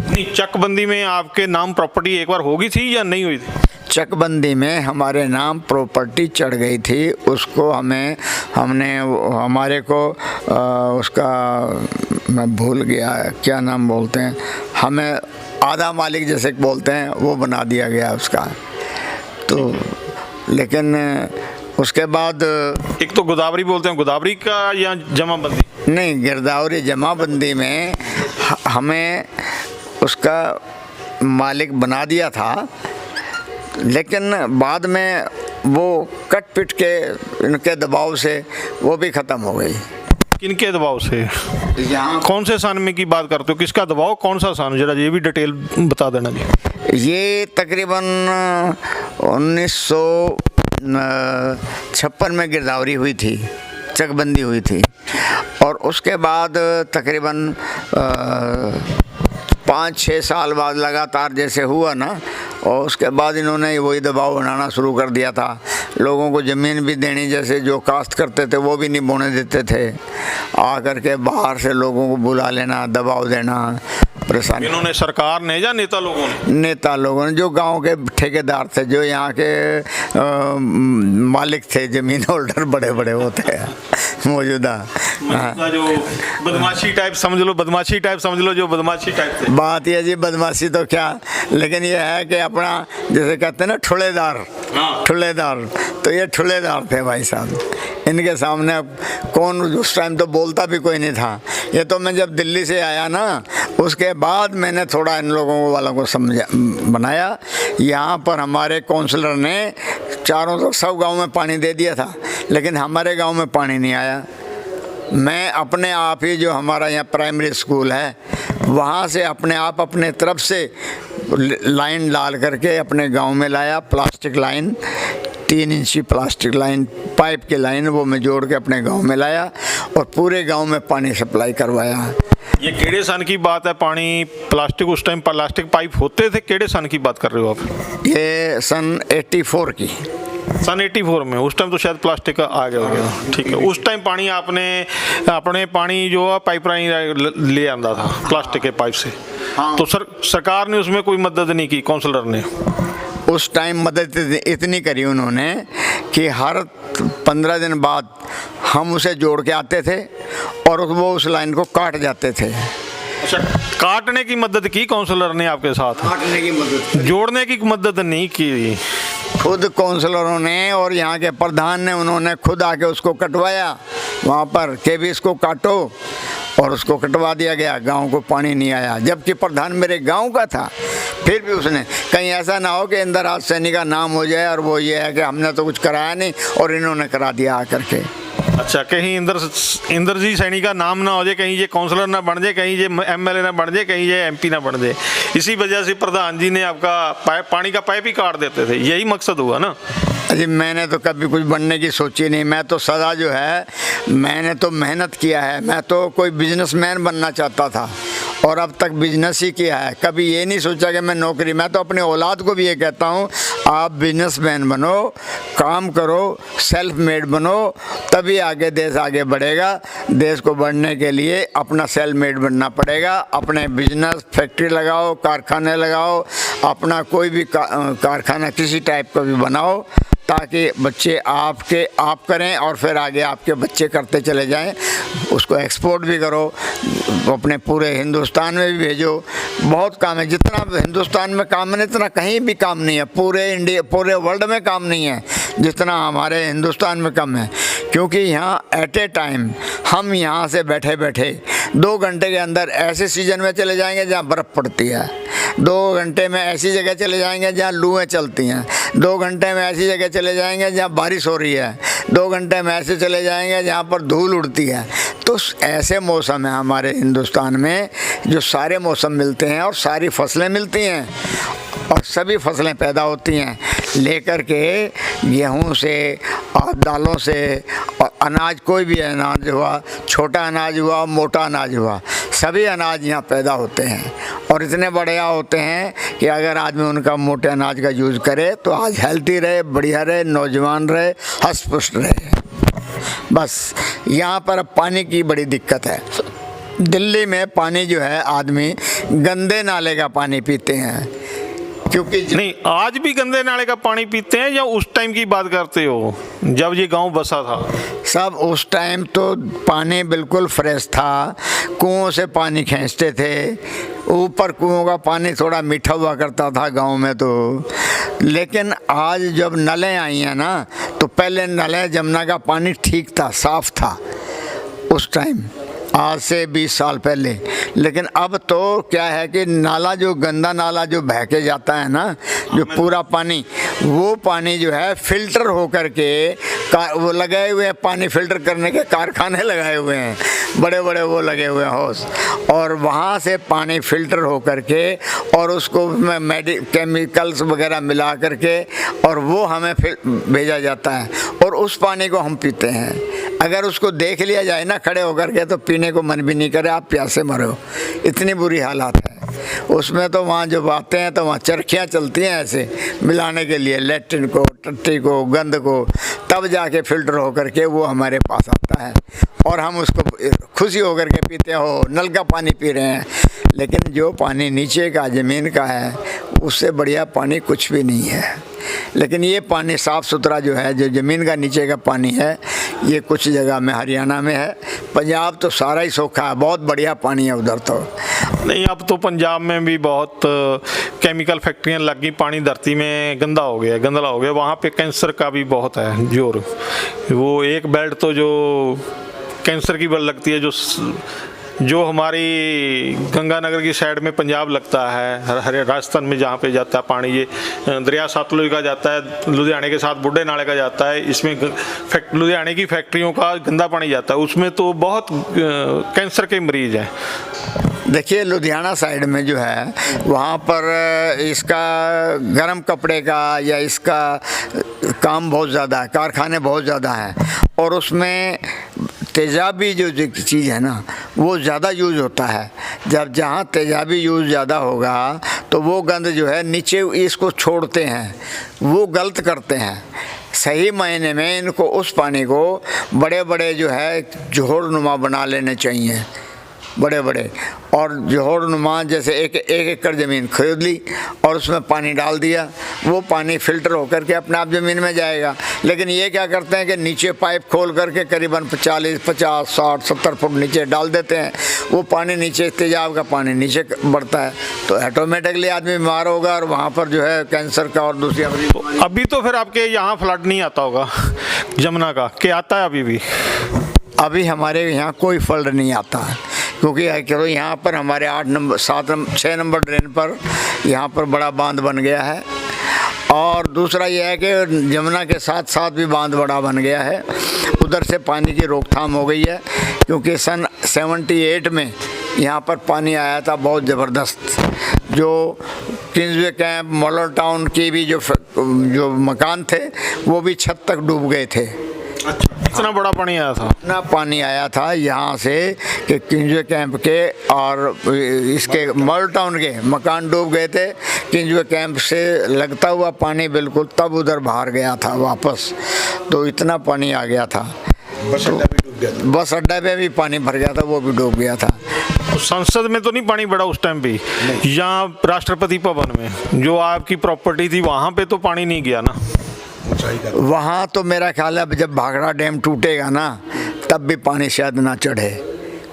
नहीं, चकबंदी में आपके नाम प्रॉपर्टी एक बार होगी थी या नहीं हुई थी? चकबंदी में हमारे नाम प्रॉपर्टी चढ़ गई थी, उसको हमने हमारे को उसका मैं भूल गया क्या नाम बोलते हैं, हमें आधा मालिक जैसे बोलते हैं, वो बना दिया गया उसका। तो लेकिन उसके बाद एक तो गोदावरी बोलते हैं, गोदावरी का या जमाबंदी? नहीं, गिरदावरी जमाबंदी में हमें उसका मालिक बना दिया था, लेकिन बाद में वो कट पिट के इनके दबाव से वो भी ख़त्म हो गई। किनके दबाव से? यहाँ कौन से सन में की बात करते हो? किसका दबाव? कौन सा सन? जरा ये भी डिटेल बता देना जी। ये तकरीबन 1956 में गिरदावरी हुई थी, चकबंदी हुई थी, और उसके बाद तकरीबन 5-6 साल बाद लगातार जैसे हुआ ना, और उसके बाद इन्होंने वही दबाव बनाना शुरू कर दिया था। लोगों को ज़मीन भी देनी, जैसे जो काश्त करते थे वो भी नहीं बोने देते थे, आकर के बाहर से लोगों को बुला लेना, दबाव देना, परेशानी। इन्होंने सरकार ने या नेता लोगों ने? नेता लोगों ने, जो गांव के ठेकेदार थे, जो यहाँ के मालिक थे, ज़मीन होल्डर बड़े बड़े होते हैं मौजूदा। जो बदमाशी टाइप समझ लो, बदमाशी टाइप समझ लो, जो बदमाशी टाइप थे। बात यह जी, बदमाशी तो क्या, लेकिन यह है कि अपना जैसे कहते हैं ना ठुलेदार, ठुलेदार, तो ये ठुलेदार थे भाई साहब। इनके सामने कौन उस टाइम तो बोलता भी कोई नहीं था। ये तो मैं जब दिल्ली से आया ना, उसके बाद मैंने थोड़ा इन लोगों वालों को समझा बनाया। यहाँ पर हमारे काउंसलर ने चारों तरफ सब गाँव में पानी दे दिया था, लेकिन हमारे गाँव में पानी नहीं आया। मैं अपने आप ही, जो हमारा यहाँ प्राइमरी स्कूल है, वहाँ से अपने आप अपने तरफ से लाइन डाल करके अपने गांव में लाया, प्लास्टिक लाइन, 3 इंची प्लास्टिक लाइन, पाइप की लाइन, वो मैं जोड़ के अपने गांव में लाया और पूरे गांव में पानी सप्लाई करवाया। ये केड़े सन की बात है? पानी प्लास्टिक, उस टाइम प्लास्टिक पाइप होते थे? केड़े सन की बात कर रहे हो आप? ये सन 84 की। सन 84 में? उस टाइम तो शायद प्लास्टिक का आ गया होगा। ठीक है, उस टाइम पानी आपने अपने पानी जो है पाइपलाइन ले आंदा था प्लास्टिक के पाइप से। हाँ। तो सरकार ने उसमें कोई मदद नहीं की? काउंसलर ने उस टाइम मदद इतनी करी उन्होंने कि हर 15 दिन बाद हम उसे जोड़ के आते थे और वो उस लाइन को काट जाते थे। अच्छा, काटने की मदद की काउंसलर ने आपके साथ? काटने की मदद, जोड़ने की मदद नहीं की। खुद काउंसलरों ने और यहाँ के प्रधान ने, उन्होंने खुद आके उसको कटवाया वहाँ पर कि भी इसको काटो, और उसको कटवा दिया गया। गांव को पानी नहीं आया, जबकि प्रधान मेरे गांव का था। फिर भी उसने, कहीं ऐसा ना हो कि इंदिरा सैनी का नाम हो जाए और वो ये है कि हमने तो कुछ कराया नहीं और इन्होंने करा दिया आकर के। अच्छा, कहीं इंदर जी सैनी का नाम ना हो जाए, कहीं ये काउंसलर ना बन जाए, कहीं ये एमएलए ना बन जाए, कहीं ये एमपी ना बन जाए। इसी वजह से प्रधान जी ने आपका पानी का पाइप ही काट देते थे, यही मकसद हुआ ना? अजी मैंने तो कभी कुछ बनने की सोची नहीं। मैं तो सदा जो है, मैंने तो मेहनत किया है। मैं तो कोई बिजनेसमैन बनना चाहता था और अब तक बिजनेस ही किया है। कभी ये नहीं सोचा कि मैं नौकरी। मैं तो अपने औलाद को भी ये कहता हूँ, आप बिजनेसमैन बनो, काम करो, सेल्फ मेड बनो, तभी आगे देश आगे बढ़ेगा। देश को बढ़ने के लिए अपना सेल्फ मेड बनना पड़ेगा। अपने बिजनेस, फैक्ट्री लगाओ, कारखाने लगाओ, अपना कोई भी कारखाना किसी टाइप का भी बनाओ, ताकि बच्चे आप करें और फिर आगे आपके बच्चे करते चले जाएं। उसको एक्सपोर्ट भी करो, अपने पूरे हिंदुस्तान में भी भेजो। बहुत काम है, जितना हिंदुस्तान में काम है इतना कहीं भी काम नहीं है। पूरे वर्ल्ड में काम नहीं है जितना हमारे हिंदुस्तान में कम है। क्योंकि यहाँ एट ए टाइम हम यहाँ से बैठे बैठे 2 घंटे के अंदर ऐसे सीजन में चले जाएंगे जहाँ बर्फ़ पड़ती है, 2 घंटे में ऐसी जगह चले जाएंगे जहाँ लूएँ चलती हैं, 2 घंटे में ऐसी जगह चले जाएंगे जहाँ बारिश हो रही है, 2 घंटे में ऐसे चले जाएंगे जहाँ पर धूल उड़ती है। तो ऐसे मौसम है हमारे हिंदुस्तान में, जो सारे मौसम मिलते हैं और सारी फसलें मिलती हैं और सभी फसलें पैदा होती हैं, लेकर के गेहूं से और दालों से और अनाज, कोई भी अनाज हुआ, छोटा अनाज हुआ, मोटा अनाज हुआ, सभी अनाज यहाँ पैदा होते हैं और इतने बढ़िया होते हैं कि अगर आदमी उनका मोटे अनाज का यूज़ करे तो आज हेल्थी रहे, बढ़िया रहे, नौजवान रहे, हष्ट पुष्ट रहे। बस यहाँ पर अब पानी की बड़ी दिक्कत है। दिल्ली में पानी जो है, आदमी गंदे नाले का पानी पीते हैं। क्योंकि नहीं, आज भी गंदे नाले का पानी पीते हैं या उस टाइम की बात करते हो जब ये गांव बसा था? सब उस टाइम तो पानी बिल्कुल फ्रेश था, कुओं से पानी खींचते थे। ऊपर कुओं का पानी थोड़ा मीठा हुआ करता था गांव में तो। लेकिन आज जब नलें आई हैं ना, तो पहले नलें, जमुना का पानी ठीक था, साफ था उस टाइम। आज से 20 साल पहले। लेकिन अब तो क्या है कि नाला जो गंदा नाला जो बह के जाता है ना, जो पूरा पानी, वो पानी जो है फिल्टर होकर के वो लगाए हुए हैं, पानी फिल्टर करने के कारखाने लगाए हुए हैं, बड़े बड़े वो लगे हुए हैं हाउस, और वहाँ से पानी फिल्टर होकर के और उसको केमिकल्स वगैरह मिला करके और वो हमें फिर भेजा जाता है और उस पानी को हम पीते हैं। अगर उसको देख लिया जाए ना खड़े होकर के तो पीने को मन भी नहीं करे, आप प्यासे मरो, इतनी बुरी हालात है उसमें। तो वहाँ जब आते हैं तो वहाँ चरखियाँ चलती हैं ऐसे मिलाने के लिए लेट्रिन को, टट्टी को, गंद को, तब जाके फिल्टर होकर के वो हमारे पास आता है और हम उसको खुशी होकर के पीते हो, नल का पानी पी रहे हैं। लेकिन जो पानी नीचे का ज़मीन का है उससे बढ़िया पानी कुछ भी नहीं है। लेकिन ये पानी साफ़ सुथरा जो है, जो ज़मीन का नीचे का पानी है, ये कुछ जगह में हरियाणा में है, पंजाब तो सारा ही सूखा है, बहुत बढ़िया पानी है उधर तो। नहीं, अब तो पंजाब में भी बहुत केमिकल फैक्ट्रियां लगी, पानी धरती में गंदा हो गया, वहाँ पे कैंसर का भी बहुत है जोर। वो एक बेल्ट तो जो कैंसर की बल लगती है, जो हमारी गंगानगर की साइड में पंजाब लगता है, हरे राजस्थान में जहाँ पे जाता है पानी, ये दरिया सतलुज का जाता है, लुधियाने के साथ बुड्ढे नाले का जाता है, इसमें लुधियाने की फैक्ट्रियों का गंदा पानी जाता है, उसमें तो बहुत कैंसर के मरीज हैं। देखिए लुधियाना साइड में जो है वहाँ पर इसका गर्म कपड़े का या इसका काम बहुत ज़्यादा है, कारखाने बहुत ज़्यादा हैं और उसमें तेज़ाबी जो चीज़ है ना वो ज़्यादा यूज़ होता है। जब जहाँ तेज़ाबी यूज़ ज़्यादा होगा तो वो गंद जो है नीचे इसको छोड़ते हैं, वो गलत करते हैं। सही मायने में इनको उस पानी को बड़े बड़े जो है जोहर नुमा बना लेने चाहिए, बड़े बड़े, और जोहर नुमा जैसे एक एकड़ ज़मीन खरीद ली और उसमें पानी डाल दिया, वो पानी फ़िल्टर होकर के अपने आप ज़मीन में जाएगा। लेकिन ये क्या करते हैं कि नीचे पाइप खोल करके करीबन 40, 50, 60, 70 फुट नीचे डाल देते हैं, वो पानी नीचे, तेजाब का पानी नीचे बढ़ता है, तो ऑटोमेटिकली आदमी बीमार होगा और वहाँ पर जो है कैंसर का और दूसरी अभी तो फिर आपके यहाँ फ्लड नहीं आता होगा जमुना का, क्या आता है अभी भी? अभी हमारे यहाँ कोई फ्लड नहीं आता है, क्योंकि तो यहाँ पर हमारे 8 नंबर 6 नंबर ड्रेन पर यहाँ पर बड़ा बांध बन गया है। और दूसरा यह है कि जमुना के साथ साथ भी बांध बड़ा बन गया है, उधर से पानी की रोकथाम हो गई है। क्योंकि सन 78 में यहाँ पर पानी आया था बहुत ज़बरदस्त, जो किंग्सवे कैंप, मॉडल टाउन की भी जो मकान थे वो भी छत तक डूब गए थे। इतना बड़ा पानी आया था? इतना पानी आया था यहाँ से कि किंग्सवे कैंप के और इसके मॉडल टाउन के मकान डूब गए थे। किंग्सवे कैंप से लगता हुआ पानी बिल्कुल तब उधर बाहर गया था वापस, तो इतना पानी आ गया था। बस अड्डा पे भी पानी भर गया था, वो भी डूब गया था। तो संसद में तो नहीं पानी बढ़ा उस टाइम पे? यहाँ राष्ट्रपति भवन में जो आपकी प्रॉपर्टी थी वहाँ पे तो पानी नहीं गया ना? वहाँ तो मेरा ख्याल है जब भाखड़ा डैम टूटेगा ना तब भी पानी शायद ना चढ़े,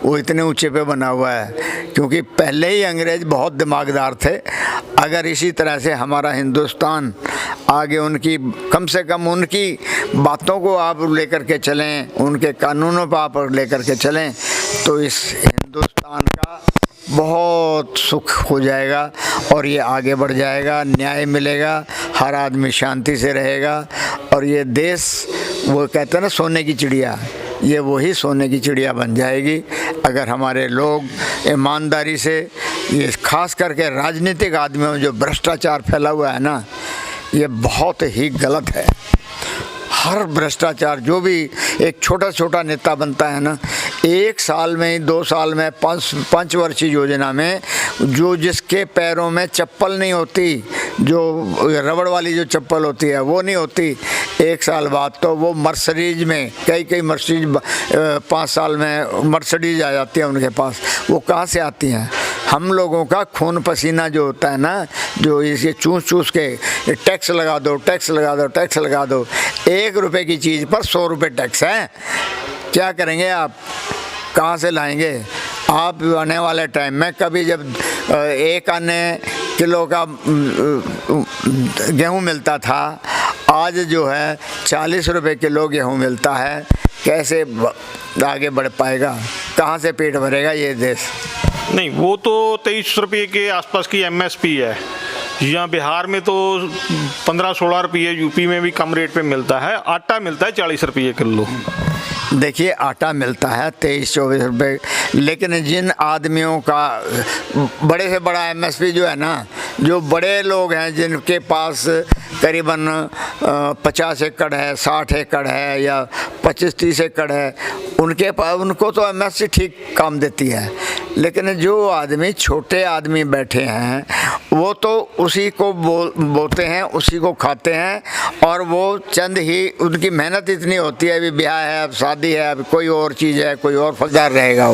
वो इतने ऊंचे पे बना हुआ है। क्योंकि पहले ही अंग्रेज़ बहुत दिमागदार थे। अगर इसी तरह से हमारा हिंदुस्तान आगे उनकी कम से कम उनकी बातों को आप लेकर के चलें, उनके कानूनों पर आप लेकर के चलें, तो इस हिंदुस्तान का बहुत सुख हो जाएगा और ये आगे बढ़ जाएगा, न्याय मिलेगा, हर आदमी शांति से रहेगा। और ये देश, वो कहते हैं ना सोने की चिड़िया, ये वही सोने की चिड़िया बन जाएगी अगर हमारे लोग ईमानदारी से, ये खास करके राजनीतिक आदमियों में जो भ्रष्टाचार फैला हुआ है ना, ये बहुत ही गलत है। हर भ्रष्टाचार, जो भी एक छोटा छोटा नेता बनता है ना, 1 साल में, 2 साल में, 5 वर्षीय योजना में जो जिसके पैरों में चप्पल नहीं होती, जो रबड़ वाली जो चप्पल होती है वो नहीं होती, 1 साल बाद तो वो मर्सिडीज में, कई मर्सिडीज 5 साल में मर्सिडीज आ जाती है उनके पास। वो कहाँ से आती हैं? हम लोगों का खून पसीना जो होता है ना, जो इसे चूस के टैक्स लगा दो, टैक्स लगा दो, टैक्स लगा दो। 1 रुपए की चीज़ पर 100 रुपये टैक्स है। क्या करेंगे आप? कहाँ से लाएंगे आप? आने वाले टाइम में कभी जब 1 आने किलो का गेहूँ मिलता था, आज जो है 40 रुपए किलो गेहूँ मिलता है। कैसे आगे बढ़ पाएगा, कहाँ से पेट भरेगा ये देश। नहीं, वो तो 23 रुपये के आसपास की एमएसपी है। यहाँ बिहार में तो 15-16 रुपये, यूपी में भी कम रेट पे मिलता है। आटा मिलता है 40 रुपये किलो। देखिए, आटा मिलता है 23-24 रुपये, लेकिन जिन आदमियों का बड़े से बड़ा एमएसपी जो है ना, जो बड़े लोग हैं जिनके पास करीबन 50 एकड़ है, 60 एकड़ है या 25-30 एकड़ है, उनके पास, उनको तो एमएसपी ठीक काम देती है। लेकिन जो आदमी, छोटे आदमी बैठे हैं, वो तो उसी को बोते हैं, उसी को खाते हैं, और वो चंद ही, उनकी मेहनत इतनी होती है, अभी ब्याह है, अब शादी है, अब कोई और चीज़ है, कोई और फलदार रहेगा,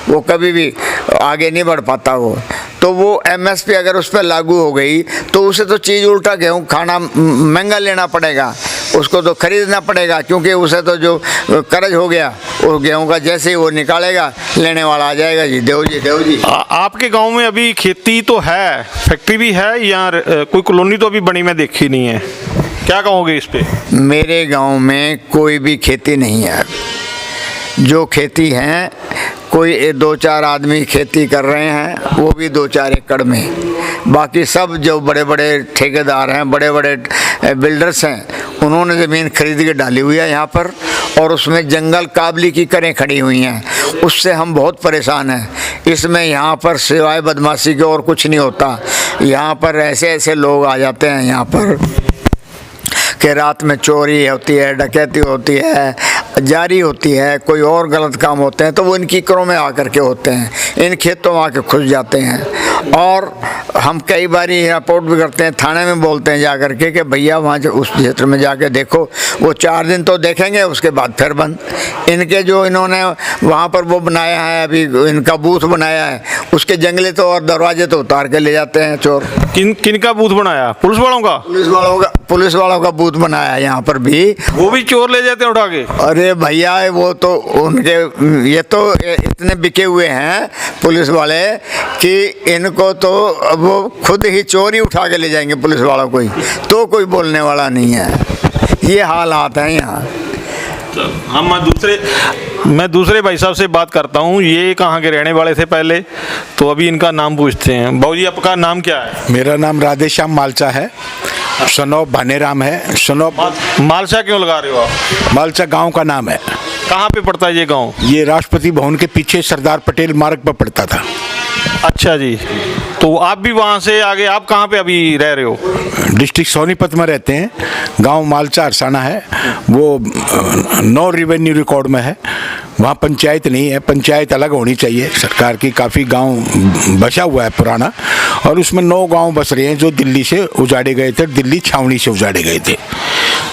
वो कभी भी आगे नहीं बढ़ पाता वो। तो वो एमएसपी अगर उस पर लागू हो गई तो उसे तो चीज़ उल्टा गेहूँ खाना महंगा लेना पड़ेगा, उसको तो खरीदना पड़ेगा, क्योंकि उसे तो जो कर्ज हो गया उस गेहूँ का, जैसे ही वो निकालेगा लेने वाला आ जाएगा, जी देव जी देव जी। आपके गांव में अभी खेती तो है, फैक्ट्री भी है, या कोई कॉलोनी तो अभी बनी मैं देखी नहीं है, क्या कहोगे इस पे? मेरे गांव में कोई भी खेती नहीं है। जो खेती है, कोई 2-4 आदमी खेती कर रहे हैं, वो भी 2-4 एकड़ में। बाकी सब जो बड़े बड़े ठेकेदार हैं, बड़े बड़े बिल्डर्स हैं, उन्होंने ज़मीन खरीद के डाली हुई है यहाँ पर, और उसमें जंगल काबली की करें खड़ी हुई हैं। उससे हम बहुत परेशान हैं। इसमें यहाँ पर सिवाय बदमाशी के और कुछ नहीं होता। यहाँ पर ऐसे ऐसे लोग आ जाते हैं यहाँ पर कि रात में चोरी होती है, डकैती होती है, जारी होती है, कोई और गलत काम होते हैं, तो वो इन कीकरों में आकर के होते हैं, इन खेतों में आके घुस जाते हैं। और हम कई बार रिपोर्ट भी करते हैं, थाने में बोलते हैं जा कर के कि भैया वहाँ उस क्षेत्र में जाके देखो। वो 4 दिन तो देखेंगे, उसके बाद फिर बंद। इनके जो इन्होंने वहाँ पर वो बनाया है, अभी इनका बूथ बनाया है, उसके जंगले तो और दरवाजे तो उतार के ले जाते हैं चोर। किन का बूथ बनाया? पुलिस वालों का? पुलिस वालों का बूथ बनाया है यहाँ पर भी। वो भी चोर ले जाते हैं उठा के? अरे भैया, वो तो उनके, ये तो इतने बिके हुए हैं पुलिस वाले कि इनको तो वो खुद ही चोरी उठा के ले जाएंगे पुलिस वालों को ही, तो कोई बोलने वाला नहीं है। ये हालात हैं यहाँ। हम मैं दूसरे भाई साहब से बात करता हूँ। ये कहाँ के रहने वाले थे पहले, तो अभी इनका नाम पूछते हैं। बाबू जी, आपका नाम क्या है? मेरा नाम राधेश्याम मालचा है, सनौब भानेराम है। सनौब मालचा क्यों लगा रहे हो आप? मालचा गांव का नाम है। कहाँ पे पड़ता है ये गांव? ये राष्ट्रपति भवन के पीछे सरदार पटेल मार्ग पर पड़ता था। अच्छा जी, तो आप भी वहाँ से आगे, आप कहाँ पे अभी रह रहे हो? डिस्ट्रिक्ट सोनीपत में रहते हैं। गांव मालचा अरसाना है, वो नो रेवेन्यू रिकॉर्ड में है। वहाँ पंचायत नहीं है, पंचायत अलग होनी चाहिए सरकार की। काफ़ी गांव बचा हुआ है पुराना, और उसमें 9 गांव बस रहे हैं जो दिल्ली से उजाड़े गए थे, दिल्ली छावनी से उजाड़े गए थे,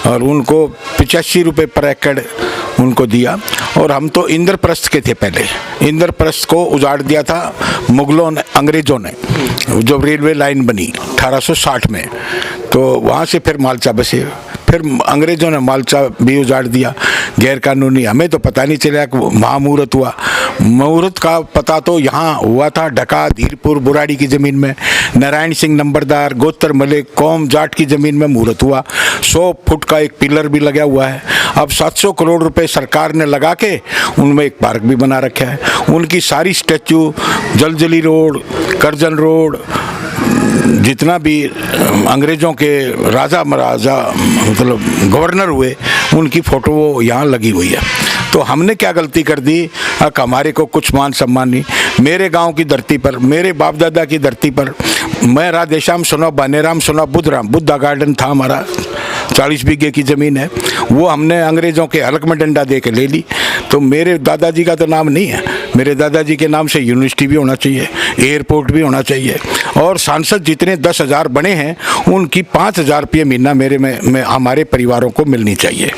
और उनको 85 रुपये पर एकड़ उनको दिया। और हम तो इंद्रप्रस्थ के थे पहले। इंद्रप्रस्थ को उजाड़ दिया था मुगलों ने, अंग्रेज़ों ने, जब रेलवे लाइन बनी 1860 में, तो वहाँ से फिर मालचा बसे। फिर अंग्रेज़ों ने मालचा भी उजाड़ दिया गैर कानूनी। हमें तो पता नहीं चला कि महामुहूर्त हुआ। मुहूर्त का पता तो यहाँ हुआ था ढका, धीरपुर, बुराड़ी की ज़मीन में। नारायण सिंह नंबरदार, गोत्र मलिक, कौम जाट की ज़मीन में मुहूर्त हुआ। 100 फुट का एक पिलर भी लगा हुआ है। अब 700 करोड़ रुपए सरकार ने लगा के उनमें एक पार्क भी बना रखा है। उनकी सारी स्टैचू, जलजली रोड, करजन रोड, जितना भी अंग्रेज़ों के राजा महाराजा मतलब गवर्नर हुए, उनकी फ़ोटो वो यहाँ लगी हुई है। तो हमने क्या गलती कर दी? हमारे को कुछ मान सम्मान नहीं। मेरे गांव की धरती पर, मेरे बाप दादा की धरती पर, मैं राधेश्याम सनौब भानेराम सनौब बुद्धराम, बुद्धा गार्डन था हमारा, 40 बीघे की ज़मीन है। वो हमने अंग्रेज़ों के हलक में डंडा दे के ले ली। तो मेरे दादाजी का तो नाम नहीं है। मेरे दादाजी के नाम से यूनिवर्सिटी भी होना चाहिए, एयरपोर्ट भी होना चाहिए, और सांसद जितने 10,000 बने हैं उनकी 5,000 रुपये महीना मेरे में हमारे परिवारों को मिलनी चाहिए,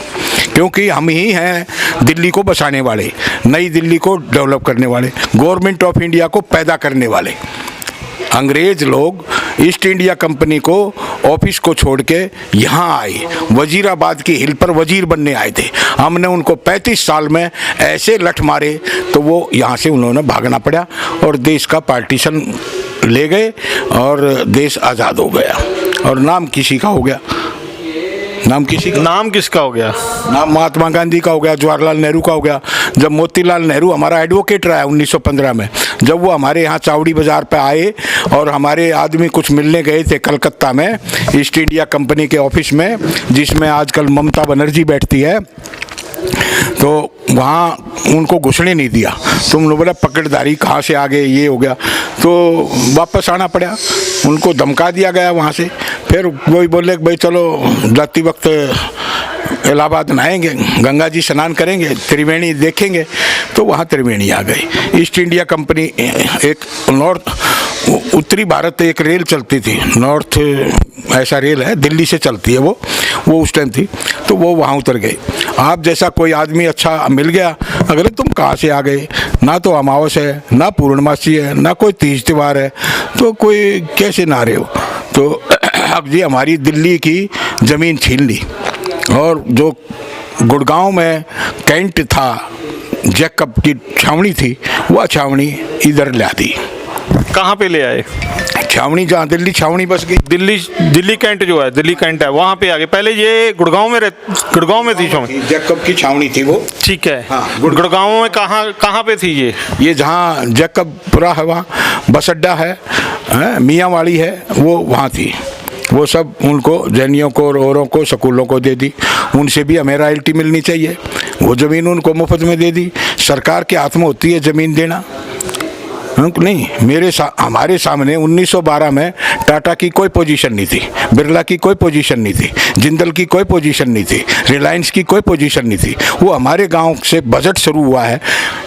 क्योंकि हम ही हैं दिल्ली को बसाने वाले, नई दिल्ली को डेवलप करने वाले, गवर्नमेंट ऑफ इंडिया को पैदा करने वाले। अंग्रेज लोग ईस्ट इंडिया कंपनी को ऑफिस को छोड़ के यहाँ आए, वजीराबाद की हिल पर वजीर बनने आए थे। हमने उनको 35 साल में ऐसे लठ मारे तो वो यहाँ से उन्होंने भागना पड़ा, और देश का पार्टीशन ले गए, और देश आज़ाद हो गया, और नाम किसी का हो गया। नाम किसी का? नाम किसका हो गया? नाम महात्मा गांधी का हो गया, जवाहरलाल नेहरू का हो गया। जब मोतीलाल नेहरू हमारा एडवोकेट रहा है 1915 में, जब वो हमारे यहाँ चावड़ी बाज़ार पे आए और हमारे आदमी कुछ मिलने गए थे कलकत्ता में ईस्ट इंडिया कंपनी के ऑफिस में, जिसमें आजकल ममता बनर्जी बैठती है, तो वहाँ उनको घुसने नहीं दिया। तो उन्होंने बोला पकड़दारी कहाँ से आ गए, ये हो गया, तो वापस आना पड़ा। उनको धमका दिया गया वहाँ से। फिर वही बोले कि भाई चलो जाती वक्त इलाहाबाद नहाएंगे, गंगा जी स्नान करेंगे, त्रिवेणी देखेंगे। तो वहाँ त्रिवेणी आ गई। ईस्ट इंडिया कंपनी एक उत्तरी भारत एक रेल चलती थी, नॉर्थ ऐसा रेल है, दिल्ली से चलती है वो उस टाइम थी, तो वो वहाँ उतर गई। आप जैसा कोई आदमी अच्छा मिल गया, अगर तुम कहाँ से आ गए, ना तो अमावस है, ना पूर्णमासी है, ना कोई तीज त्यौहार है, तो कोई कैसे ना रहे हो। तो अब जी हमारी दिल्ली की ज़मीन छीन ली और जो गुड़गांव में कैंट था, जैकब की छावनी थी, वह छावनी इधर ला दी। कहाँ पे ले आए? छावनी जहाँ दिल्ली छावनी बस गई। दिल्ली कैंट जो है, दिल्ली कैंट है, वहाँ पे आ गए। पहले ये गुड़गांव में थी छावनी, जैकब की छावनी थी वो। ठीक है। हाँ, गुड़गांव में कहाँ पे थी ये जहाँ जैकबपुरा है, वहाँ बस अड्डा है, मियांवाड़ी है, वो वहाँ थी। वो सब उनको जैनियों को, औरों को, स्कूलों को दे दी। उनसे भी हमें रॉयल्टी मिलनी चाहिए। वो ज़मीन उनको मुफ्त में दे दी। सरकार के हाथ में होती है ज़मीन देना, नहीं। हमारे सामने 1912 में टाटा की कोई पोजीशन नहीं थी, बिरला की कोई पोजीशन नहीं थी, जिंदल की कोई पोजीशन नहीं थी, रिलायंस की कोई पोजीशन नहीं थी। वो हमारे गांव से बजट शुरू हुआ है।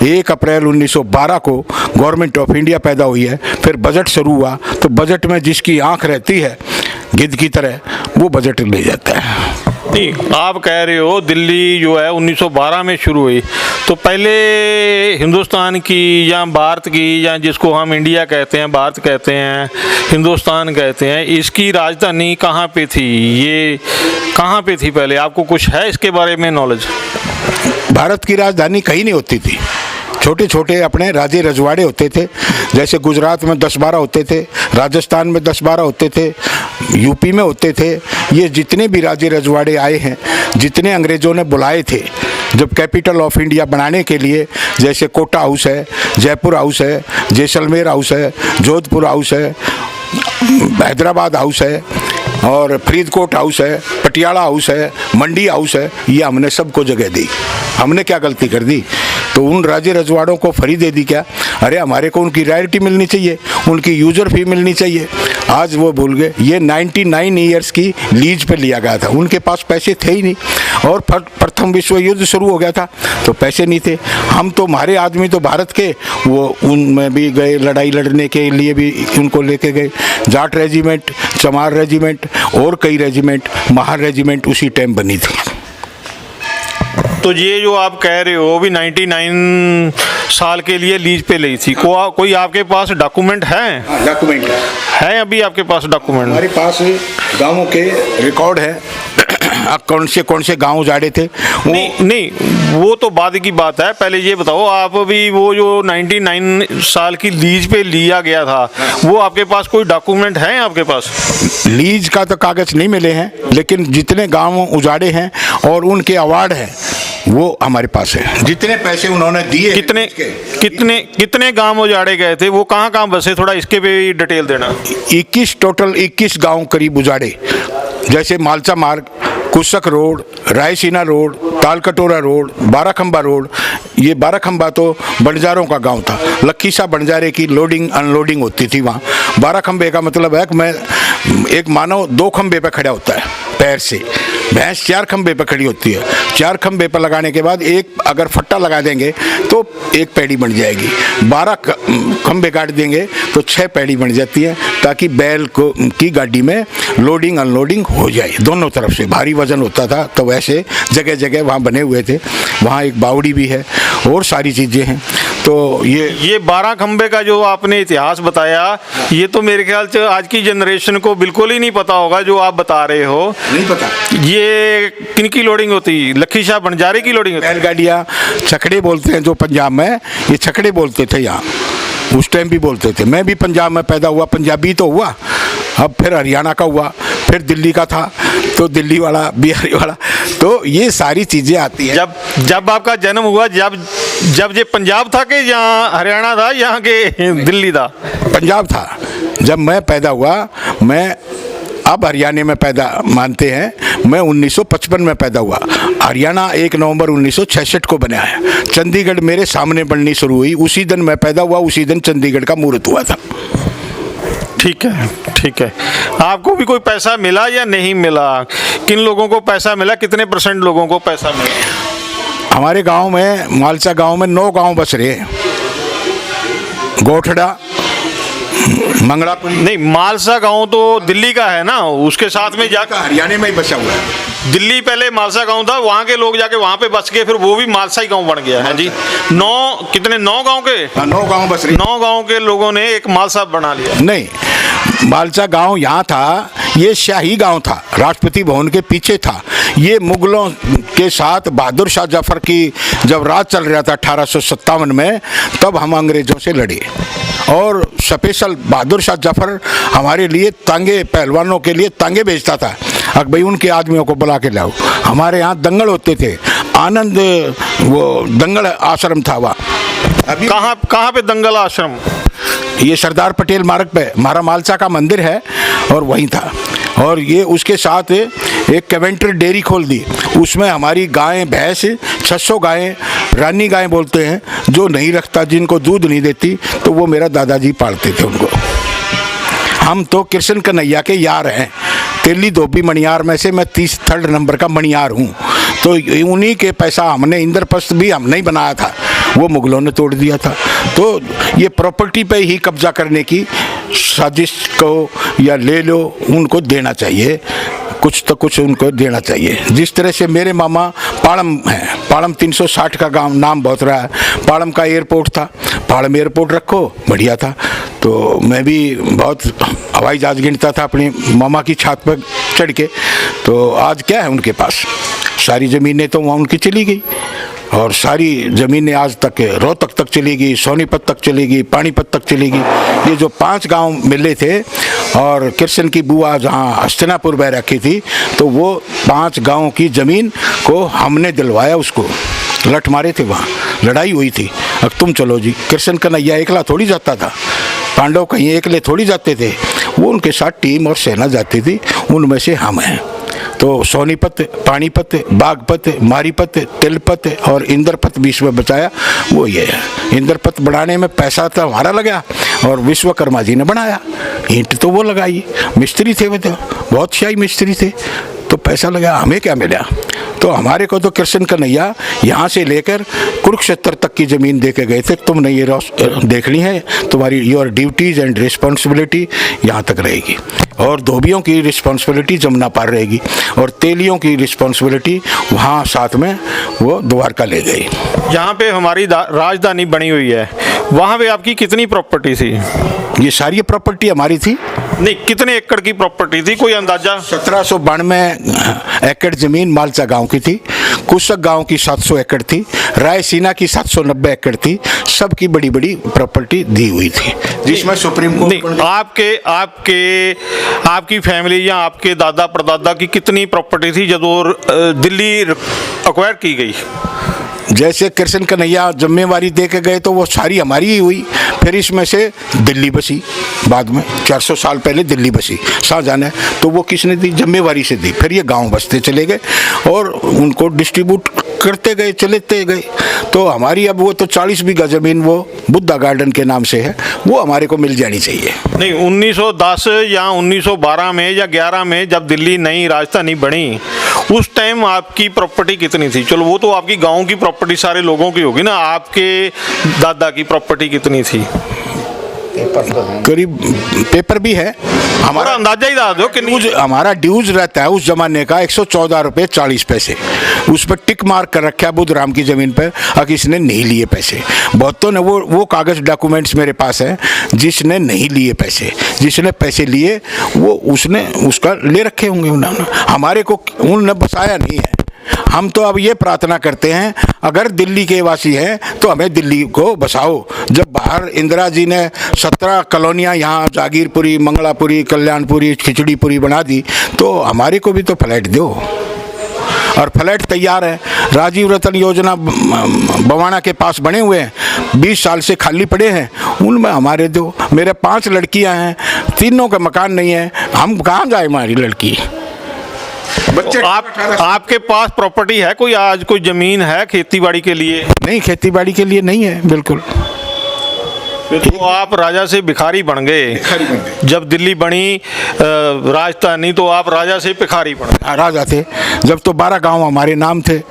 1 अप्रैल 1912 को गवर्नमेंट ऑफ इंडिया पैदा हुई है। फिर बजट शुरू हुआ, तो बजट में जिसकी आंख रहती है गिद्ध की तरह, वो बजट ले जाता है। नहीं, आप कह रहे हो दिल्ली जो है 1912 में शुरू हुई, तो पहले हिंदुस्तान की या भारत की, या जिसको हम इंडिया कहते हैं, भारत कहते हैं, हिंदुस्तान कहते हैं, इसकी राजधानी कहाँ पे थी? ये कहाँ पे थी पहले? आपको कुछ है इसके बारे में नॉलेज? भारत की राजधानी कहीं नहीं होती थी। छोटे छोटे अपने राजे रजवाड़े होते थे। जैसे गुजरात में 10-12 होते थे, राजस्थान में 10-12 होते थे, यूपी में होते थे। ये जितने भी राजे रजवाड़े आए हैं, जितने अंग्रेज़ों ने बुलाए थे जब कैपिटल ऑफ इंडिया बनाने के लिए, जैसे कोटा हाउस है, जयपुर हाउस है, जैसलमेर हाउस है, जोधपुर हाउस है, हैदराबाद हाउस है, और फरीदकोट हाउस है, पटियाला हाउस है, मंडी हाउस है, ये हमने सबको जगह दी। हमने क्या गलती कर दी? तो उन राजे रजवाड़ों को फ्री दे दी क्या? अरे हमारे को उनकी रॉयल्टी मिलनी चाहिए, उनकी यूजर फी मिलनी चाहिए। आज वो भूल गए। ये 99 ईयर्स की लीज पे लिया गया था। उनके पास पैसे थे ही नहीं, और प्रथम विश्व युद्ध शुरू हो गया था, तो पैसे नहीं थे। हम तो, हमारे आदमी तो भारत के, वो उनमें भी गए, लड़ाई लड़ने के लिए भी उनको लेके गए। जाट रेजिमेंट, चमार रेजिमेंट और कई रेजिमेंट, महार रेजिमेंट उसी टाइम बनी थी। तो ये जो आप कह रहे हो भी 99 साल के लिए लीज पे ली थी, कोई आपके पास डॉक्यूमेंट है? डॉक्यूमेंट है अभी आपके पास डॉक्यूमेंट? हमारे पास गाँवों के रिकॉर्ड है। आप कौन से गांव उजाड़े थे? नहीं, वो तो बाद की बात है। पहले ये बताओ, आप भी वो जो 99 साल की लीज पे लिया गया था, वो आपके पास कोई डॉक्यूमेंट है आपके पास? लीज का तो कागज नहीं मिले हैं, लेकिन जितने गांव उजाड़े हैं और उनके अवार्ड हैं, वो हमारे पास है। जितने पैसे उन्होंने दिए, कितने गांव उजाड़े गए थे, वो कहाँ बसे, थोड़ा इसके पे डिटेल देना। 21 गांव करीब उजाड़े। जैसे Malcha Marg, Kushak road, Raisina road, Talkatora road, Barakhamba road. ये बाराखंबा तो बंजारों का गांव था। लखीसा बंजारे की लोडिंग अनलोडिंग होती थी वहाँ। बाराखंबे का मतलब है कि एक मानव 2 खंबे पे खड़ा होता है पैर से, भैंस 4 खंबे पे खड़ी होती है। 4 खंबे पर लगाने के बाद एक अगर फट्टा लगा देंगे तो 1 पैड़ी बन जाएगी। 12 खंबे काट देंगे तो 6 पैड़ी बन जाती है, ताकि बैल को की गाड़ी में लोडिंग अनलोडिंग हो जाए दोनों तरफ से। भारी वजन होता था, तो वैसे जगह जगह वहाँ बने हुए थे। वहाँ एक बावड़ी भी है और सारी चीज़ें हैं। तो ये 12 खंबे का जो आपने इतिहास बताया, ये तो मेरे ख्याल से आज की जनरेशन को बिल्कुल ही नहीं पता होगा जो आप बता रहे हो। नहीं पता ये किनकी लोडिंग होती? लखीशाह बंजारे की लोडिंग होती? बैलगाड़ियाँ, छकड़े बोलते हैं जो पंजाब में, ये छकड़े बोलते थे यहाँ, उस टाइम भी बोलते थे। मैं भी पंजाब में पैदा हुआ, पंजाबी तो हुआ, अब फिर हरियाणा का हुआ, फिर दिल्ली का था तो दिल्ली वाला, बिहारी वाला, तो ये सारी चीज़ें आती हैं। जब आपका जन्म हुआ, जब ये पंजाब था कि यहाँ हरियाणा था, यहाँ के दिल्ली था? पंजाब था जब मैं पैदा हुआ। मैं अब हरियाणा में पैदा मानते हैं, मैं 1955 में पैदा हुआ। हरियाणा 1 नवंबर 1966 को बना है। चंडीगढ़ मेरे सामने बननी शुरू हुई, उसी दिन मैं पैदा हुआ, उसी दिन चंडीगढ़ का मुहूर्त हुआ था। ठीक है, ठीक है। आपको भी कोई पैसा मिला या नहीं मिला? किन लोगों को पैसा मिला? कितने % लोगों को पैसा मिला? हमारे गांव में, मालसा गांव में 9 गांव बस रहे हैं। गोठड़ा, मंगलापुरी। नहीं, मालसा गांव तो दिल्ली का है ना, उसके साथ में जाकर हरियाणा में ही बसा हुआ है। दिल्ली पहले मालसा गांव था, वहाँ के लोग जाके वहाँ पे बस गए, फिर वो भी मालसा ही गांव बन गया है जी। 9 गांव के? 9 गांव बस रहे। 9 गांव के लोगों ने एक मालसा बना लिया। नहीं, मालसा गांव यहाँ था, ये शाही गांव था, राष्ट्रपति भवन के पीछे था। ये मुगलों के साथ बहादुर शाह जफर की जब राज चल रहा था 1857 में, तब हम अंग्रेजों से लड़े और स्पेशल बहादुर शाह जफर हमारे लिए तांगे, पहलवानों के लिए तांगे भेजता था। अब भाई उनके आदमियों को बुला के लाओ। हमारे यहाँ दंगल होते थे, आनंद वो दंगल आश्रम था वहाँ। अभी कहाँ पे दंगल आश्रम? ये सरदार पटेल मार्ग पे हमारा मालसा का मंदिर है और वहीं था। और ये उसके साथ एक कैवेंटर डेयरी खोल दी, उसमें हमारी गायें भैंस 600 गायें, रानी गायें बोलते हैं, जो नहीं रखता, जिनको दूध नहीं देती, तो वो मेरा दादाजी पालते थे उनको। हम तो कृष्ण कन्हैया के यार हैं। तेली धोबी मणियार में से मैं 33 नंबर का मणियार हूँ। तो उन्हीं के पैसा हमने, इंद्रप्रस्थ भी हमने ही बनाया था, वो मुगलों ने तोड़ दिया था। तो ये प्रॉपर्टी पे ही कब्जा करने की साजिश को या ले लो, उनको देना चाहिए, कुछ तो कुछ उनको देना चाहिए। जिस तरह से मेरे मामा पाड़म है, पाड़म 360 का गांव, नाम बहुत रहा है। पाड़म का एयरपोर्ट था, पाड़म एयरपोर्ट रखो, बढ़िया था। तो मैं भी बहुत हवाई जहाज गिनता था अपनी मामा की छत पर चढ़ के। तो आज क्या है उनके पास? सारी ज़मीनें तो वहाँ उनकी चली गई, और सारी ज़मीनें आज तक रोहतक तक चली गई, सोनीपत तक चली गई, पानीपत तक चली गई। ये जो 5 गांव मिले थे, और कृष्ण की बुआ जहाँ हस्तिनापुर में रखी थी, तो वो 5 गांव की ज़मीन को हमने दिलवाया उसको। लठ मारे थे वहाँ, लड़ाई हुई थी। अब तुम चलो जी, कृष्ण कन्हैया एकला थोड़ी जाता था, पांडव कहीं एकले थोड़ी जाते थे, वो उनके साथ टीम और सेना जाती थी, उनमें से हम हैं। तो सोनीपत, पानीपत, बागपत, मारीपत, तिलपत और इंद्रपत बीच में बचाया, वो ये है। इंद्रपत बनाने में पैसा तो हमारा लगा और विश्वकर्मा जी ने बनाया। ईंट तो वो लगाई, मिस्त्री थे वो, तो बहुत शाही मिस्त्री थे, तो पैसा लगा। हमें क्या मिला? तो हमारे को तो कृष्ण कन्हैया यहाँ से लेकर कुरुक्षेत्र तक की ज़मीन दे के गए थे, तुमने ये देखनी है, तुम्हारी योर ड्यूटीज़ एंड रिस्पॉन्सिबिलिटी यहाँ तक रहेगी। और धोबियों की रिस्पॉन्सिबिलिटी जमुना पार रहेगी, और तेलियों की रिस्पॉन्सिबिलिटी वहाँ साथ में वो द्वारका ले गई। यहाँ पे हमारी राजधानी बनी हुई है, वहाँ पे आपकी कितनी प्रॉपर्टी थी? ये सारी प्रॉपर्टी हमारी थी। नहीं, कितने एकड़ की प्रॉपर्टी थी, कोई अंदाजा? 1792 एकड़ ज़मीन मालसा गांव की थी, कुशक गांव की 700 एकड़ थी, रायसीना की 790 एकड़ थी। सबकी बड़ी बड़ी प्रॉपर्टी दी हुई थी, जिसमें सुप्रीम कोर्ट नहीं, आपकी फैमिली या आपके दादा परदादा की कितनी प्रॉपर्टी थी जब वो दिल्ली अक्वायर की गई? जैसे कृष्ण कन्हैया जिम्मेवारी दे के गए तो वो सारी हमारी ही हुई। फिर इसमें से दिल्ली बसी, बाद में 400 साल पहले दिल्ली बसी शाहजहां ने, तो वो किसने दी? जिम्मेवारी से दी। फिर ये गांव बसते चले गए और उनको डिस्ट्रीब्यूट करते गए, चलेते गए। तो हमारी अब वो तो 40 बीघा ज़मीन वो बुद्धा गार्डन के नाम से है, वो हमारे को मिल जानी चाहिए। नहीं, 1910 या 1912 में या 11 में जब दिल्ली नई राजधानी बनी, उस टाइम आपकी प्रॉपर्टी कितनी थी? चलो वो तो आपकी गांव की प्रॉपर्टी सारे लोगों की होगी ना, आपके दादा की प्रॉपर्टी कितनी थी? करीब पेपर भी है, हमारा अंदाजा ही बता दो कि हमारा ड्यूज रहता है उस जमाने का 114 रुपये 40 पैसे। उस पर टिक मार्क कर रखा है बुद्ध राम की ज़मीन पर, अगर इसने नहीं लिए पैसे। बहुतों ने वो कागज़ डॉक्यूमेंट्स मेरे पास हैं जिसने नहीं लिए पैसे, जिसने पैसे लिए वो उसने उसका ले रखे होंगे उन्होंने, हमारे को उन्होंने बसाया नहीं है। हम तो अब ये प्रार्थना करते हैं, अगर दिल्ली के वासी हैं तो हमें दिल्ली को बसाओ। जब बाहर इंदिरा जी ने 17 कॉलोनियाँ यहाँ जागीरपुरी, मंगलापुरी, कल्याणपुरी, खिचड़ीपुरी बना दी, तो हमारे को भी तो फ्लैट दो। और फ्लैट तैयार है, राजीव रतन योजना बवाना के पास बने हुए हैं, 20 साल से खाली पड़े हैं, उनमें हमारे दो। मेरे 5 लड़कियां हैं, तीनों का मकान नहीं है, हम कहाँ जाए हमारी लड़की। बच्चे आपके पास प्रॉपर्टी है कोई, आज कोई जमीन है खेती बाड़ी के लिए? नहीं, खेती बाड़ी के लिए नहीं है बिल्कुल। तो आप राजा से भिखारी बन गए। जब दिल्ली बनी राजधानी तो आप राजा से भिखारी बन गए। राजा थे जब तो 12 गांव हमारे नाम थे,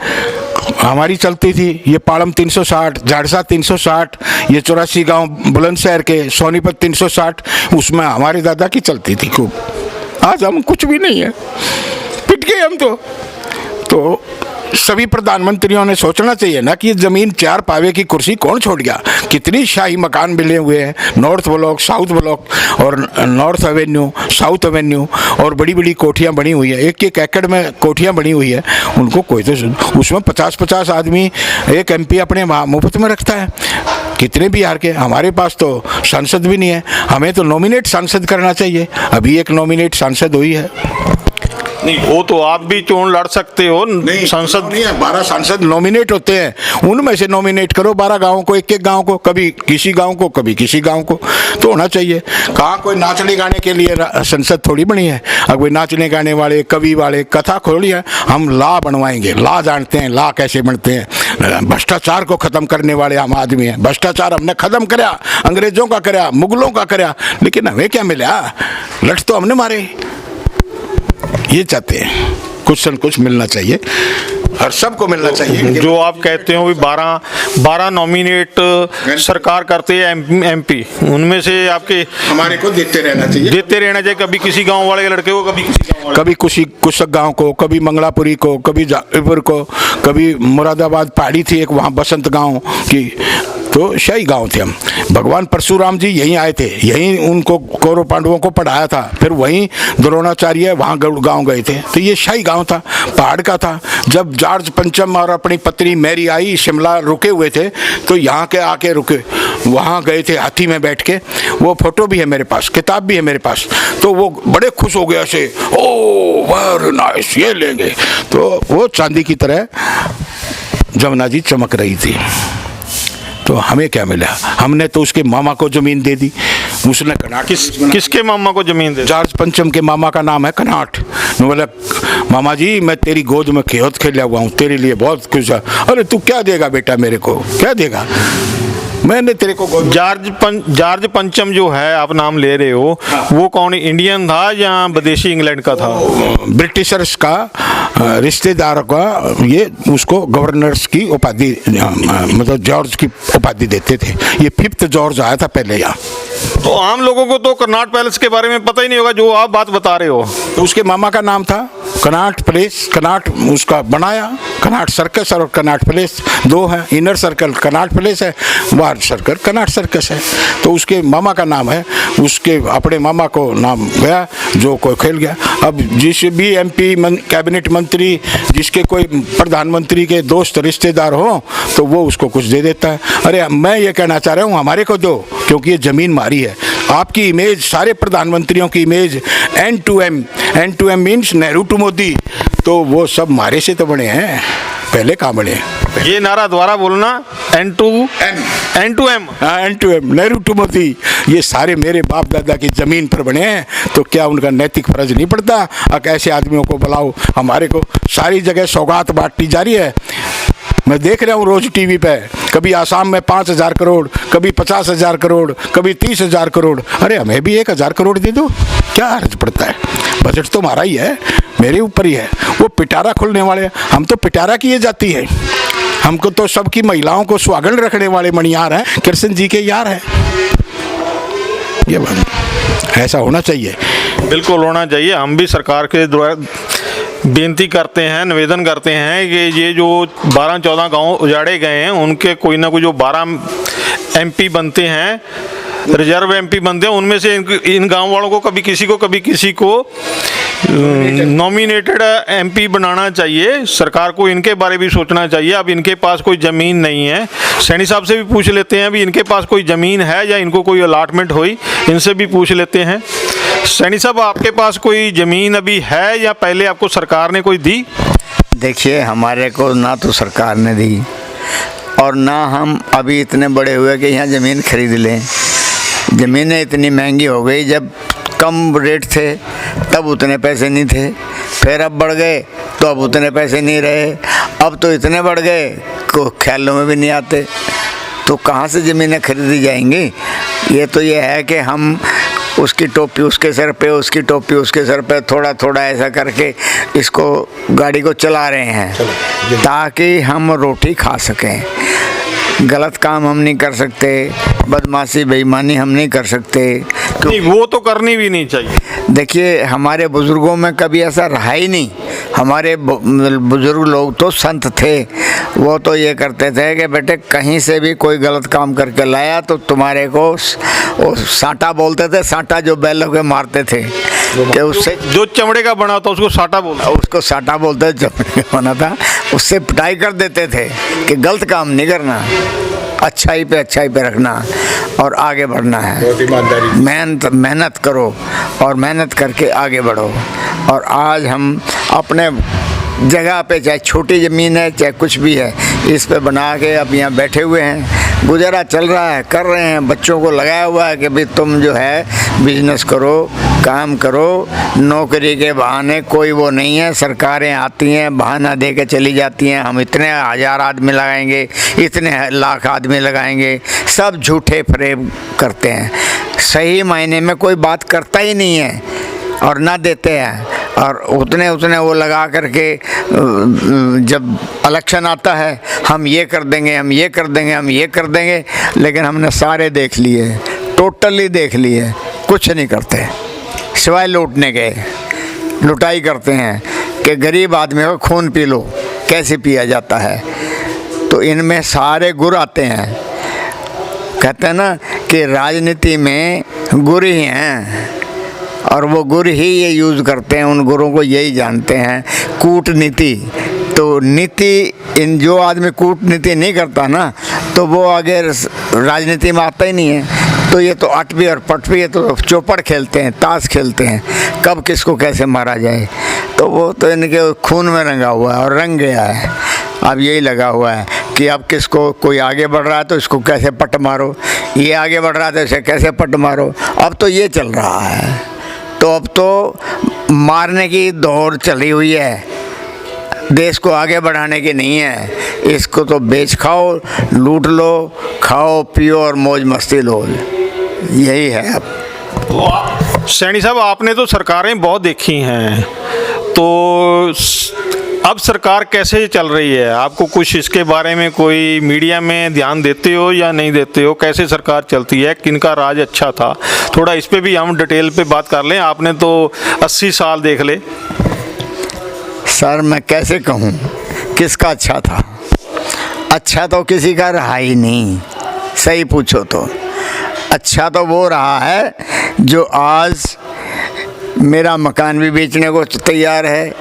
हमारी चलती थी। ये पाड़म 360, झाड़सा 360, ये 84 गांव बुलंदशहर के, सोनीपत 360, उसमें हमारे दादा की चलती थी खूब। आज हम कुछ भी नहीं है, पिट गए हम तो सभी प्रधानमंत्रियों ने सोचना चाहिए ना कि ये जमीन 4 पावे की कुर्सी कौन छोड़ गया। कितनी शाही मकान मिले हुए हैं, नॉर्थ ब्लॉक, साउथ ब्लॉक और नॉर्थ एवेन्यू, साउथ एवेन्यू, और बड़ी बड़ी कोठियाँ बनी हुई है, 1-1 एकड़ में कोठियाँ बनी हुई है। उनको कोई तो उसमें 50-50 आदमी एक MP अपने मुफ्त में रखता है। कितने बिहार के, हमारे पास तो सांसद भी नहीं है, हमें तो नॉमिनेट सांसद करना चाहिए। अभी एक नॉमिनेट सांसद हुई है। नहीं, वो तो आप भी चुन लड़ सकते हो। नहीं, सांसद नहीं है, 12 सांसद नॉमिनेट होते हैं, उनमें से नॉमिनेट करो 12 गांवों को, 1-1 गांव को, कभी किसी गांव को, कभी किसी गांव को, तो होना चाहिए। कहाँ कोई नाचने गाने के लिए संसद थोड़ी बनी है। अगर कोई नाचने गाने वाले, कवि वाले, कथा खोली है, हम ला बनवाएंगे। ला जानते हैं ला कैसे बनते हैं। भ्रष्टाचार को खत्म करने वाले हम आदमी हैं। भ्रष्टाचार हमने खत्म कराया, अंग्रेजों का कराया, मुगलों का कराया, लेकिन हमें क्या मिला? लठ तो हमने मारे। ये चाहते हैं कुछ न कुछ मिलना चाहिए और सबको मिलना चाहिए। जो आप कहते हो भी 12 नॉमिनेट सरकार करते हैं MP, उनमें से आपके हमारे को देते रहना चाहिए। कभी किसी गांव वाले के लड़के को, कभी किसी गांव वाले, कभी कुछ गांव को, कभी मंगलापुरी को, कभी जागीरपुर को, कभी मुरादाबाद पहाड़ी थी एक, वहाँ बसंत गांव की, तो शाही गांव थे हम। भगवान परशुराम जी यहीं आए थे, यहीं उनको कौरव पांडवों को पढ़ाया था, फिर वहीं द्रोणाचार्य वहाँ गांव गए थे, तो ये शाही गांव था, पहाड़ का था। जब जॉर्ज पंचम और अपनी पत्नी मैरी आई, शिमला रुके हुए थे, तो यहाँ के आके रुके, वहाँ गए थे हाथी में बैठ के। वो फोटो भी है मेरे पास, किताब भी है मेरे पास। तो वो बड़े खुश हो गए ऐसे, ओ वेरी नाइस, ये लेंगे। तो वो चांदी की तरह जमुना जी चमक रही थी। तो हमें क्या मिला? हमने तो उसके मामा को जमीन दे दी। उसने कनाट, किसके मामा को जमीन दे? जॉर्ज पंचम के मामा का नाम है कनाट। बोला मामा जी मैं तेरी गोद में खेत खेला हुआ हूँ, तेरे लिए बहुत कुछ है। अरे तू क्या देगा बेटा, मेरे को क्या देगा? मैंने तेरे को जॉर्ज पंचम जो है आप नाम ले रहे हो, वो कौन, इंडियन था या विदेशी इंग्लैंड का था? ब्रिटिशर्स का रिश्तेदार का, ये उसको गवर्नर्स की उपाधि, मतलब जॉर्ज की उपाधि देते थे। ये 5th जॉर्ज आया था पहले यहाँ। तो आम लोगों को तो कनॉट पैलेस के बारे में पता ही नहीं होगा जो आप बात बता रहे हो। तो उसके मामा का नाम था कनॉट प्लेस, कनॉट उसका बनाया, कनॉट सर्कस और कनॉट प्लेस 2 हैं। इनर सर्कल कनॉट प्लेस है, बाहर सर्कल कनॉट सर्कस है। तो उसके मामा का नाम है, उसके अपने मामा को नाम गया, जो कोई खेल गया। अब जिस भी MP कैबिनेट मंत्री, जिसके कोई प्रधानमंत्री के दोस्त रिश्तेदार हो, तो वो उसको कुछ दे देता है। अरे मैं ये कहना चाह रहा हूँ हमारे को दो, क्योंकि ये ज़मीन हमारी है। आपकी इमेज, सारे प्रधानमंत्रियों की image N to M means Nehru to Modi, तो वो सब हमारे से तो बने हैं, पहले कहाँ बने? ये नारा दोबारा बोलना, N to M, Nehru to Modi. ये सारे मेरे बाप दादा की जमीन पर बने हैं, तो क्या उनका नैतिक फर्ज नहीं पड़ता? अब ऐसे आदमियों को बुलाओ। हमारे को सारी जगह सौगात बांटी जा रही है। मैं देख रहा हूँ रोज टीवी पे, कभी आसाम में 5,000 करोड़, कभी 50,000 करोड़, कभी 30,000 करोड़। अरे हमें भी 1,000 करोड़ दे दो, क्या हर्ज पड़ता है? बजट तो हमारा ही है, मेरे ऊपर ही है। वो पिटारा खुलने वाले, हम तो पिटारा किए जाती है। हमको तो सबकी महिलाओं को सुहागन रखने वाले मणियार हैं, कृष्ण जी के यार हैं। ये बात ऐसा होना चाहिए, बिल्कुल होना चाहिए। हम भी सरकार के द्वारा बेनती करते हैं, निवेदन करते हैं कि ये जो 12-14 गांव उजाड़े गए हैं, उनके कोई ना कोई जो 12 MP बनते हैं, रिजर्व MP बनते हैं, उनमें से इन गांव वालों को कभी किसी को नॉमिनेटेड एमपी बनाना चाहिए। सरकार को इनके बारे भी सोचना चाहिए। अब इनके पास कोई ज़मीन नहीं है, सैनी साहब से भी पूछ लेते हैं अभी इनके पास कोई ज़मीन है या इनको कोई अलाटमेंट हुई, इनसे भी पूछ लेते हैं। सैनी साहब, आपके पास कोई ज़मीन अभी है या पहले आपको सरकार ने कोई दी? देखिए, हमारे को ना तो सरकार ने दी और ना हम अभी इतने बड़े हुए कि यहाँ ज़मीन खरीद लें। ज़मीनें इतनी महंगी हो गई, जब कम रेट थे तब उतने पैसे नहीं थे, फिर अब बढ़ गए तो अब उतने पैसे नहीं रहे, अब तो इतने बढ़ गए को ख्यालों में भी नहीं आते। तो कहाँ से ज़मीनें खरीदी जाएंगी? ये तो ये है कि हम उसकी टोपी उसके सर पे, उसकी टोपी उसके सर पे, थोड़ा थोड़ा ऐसा करके इसको गाड़ी को चला रहे हैं ताकि हम रोटी खा सकें। गलत काम हम नहीं कर सकते, बदमाशी बेईमानी हम नहीं कर सकते। नहीं, वो तो करनी भी नहीं चाहिए। देखिए, हमारे बुज़ुर्गों में कभी ऐसा रहा ही नहीं। हमारे बुज़ुर्ग लोग तो संत थे, वो तो ये करते थे कि बेटे कहीं से भी कोई गलत काम करके लाया तो तुम्हारे को वो साटा बोलते थे, साटा जो बैलों के मारते थे कि उससे जो चमड़े का बना था उसको साटा बोलते, उसको साटा बोलते थे, चमड़े का बना था, उससे पिटाई कर देते थे कि गलत काम नहीं करना, अच्छाई पे रखना और आगे बढ़ना है। मेहनत करो और मेहनत करके आगे बढ़ो। और आज हम अपने जगह पे, चाहे छोटी ज़मीन है चाहे कुछ भी है, इस पे बना के अब यहाँ बैठे हुए हैं, गुजारा चल रहा है, कर रहे हैं। बच्चों को लगाया हुआ है कि भाई तुम जो है बिजनेस करो, काम करो, नौकरी के बहाने कोई वो नहीं है। सरकारें आती हैं, बहाना दे के चली जाती हैं, हम इतने हज़ार आदमी लगाएंगे, इतने लाख आदमी लगाएंगे, सब झूठे फरेब करते हैं। सही मायने में कोई बात करता ही नहीं है और ना देते हैं। और उतने वो लगा करके जब इलेक्शन आता है, हम ये कर देंगे, हम ये कर देंगे, हम ये कर देंगे, लेकिन हमने सारे देख लिए, टोटली देख लिए, कुछ नहीं करते सिवाय लूटने के। लुटाई करते हैं कि गरीब आदमी को खून पी लो, कैसे पिया जाता है। तो इनमें सारे गुर आते हैं। कहते हैं ना कि राजनीति में गुर ही हैं और वो गुर ही ये यूज़ करते हैं, उन गुरों को यही जानते हैं। कूटनीति, तो नीति, इन जो आदमी कूटनीति नहीं करता ना तो वो आगे राजनीति में आता ही नहीं है। तो ये तो अटवी और पटवी, ये तो चौपड़ खेलते हैं, ताश खेलते हैं, कब किसको कैसे मारा जाए। तो वो तो इनके खून में रंगा हुआ है और रंग गया है। अब यही लगा हुआ है कि अब किसको, कोई आगे बढ़ रहा है तो इसको कैसे पट मारो, ये आगे बढ़ रहा है तो इसे कैसे पट मारो। अब तो ये चल रहा है। तो अब तो मारने की दौड़ चली हुई है, देश को आगे बढ़ाने की नहीं है। इसको तो बेच खाओ, लूट लो, खाओ पियो और मौज मस्ती लो, यही है। अब सैनी साहब, आपने तो सरकारें बहुत देखी हैं, तो अब सरकार कैसे चल रही है? आपको कुछ इसके बारे में कोई मीडिया में ध्यान देते हो या नहीं देते हो? कैसे सरकार चलती है, किनका राज अच्छा था? थोड़ा इस पे भी हम डिटेल पे बात कर लें। आपने तो 80 साल देख ले। सर, मैं कैसे कहूँ किसका अच्छा था? अच्छा तो किसी का रहा ही नहीं। सही पूछो तो अच्छा तो वो रहा है जो आज मेरा मकान भी बेचने को तैयार है,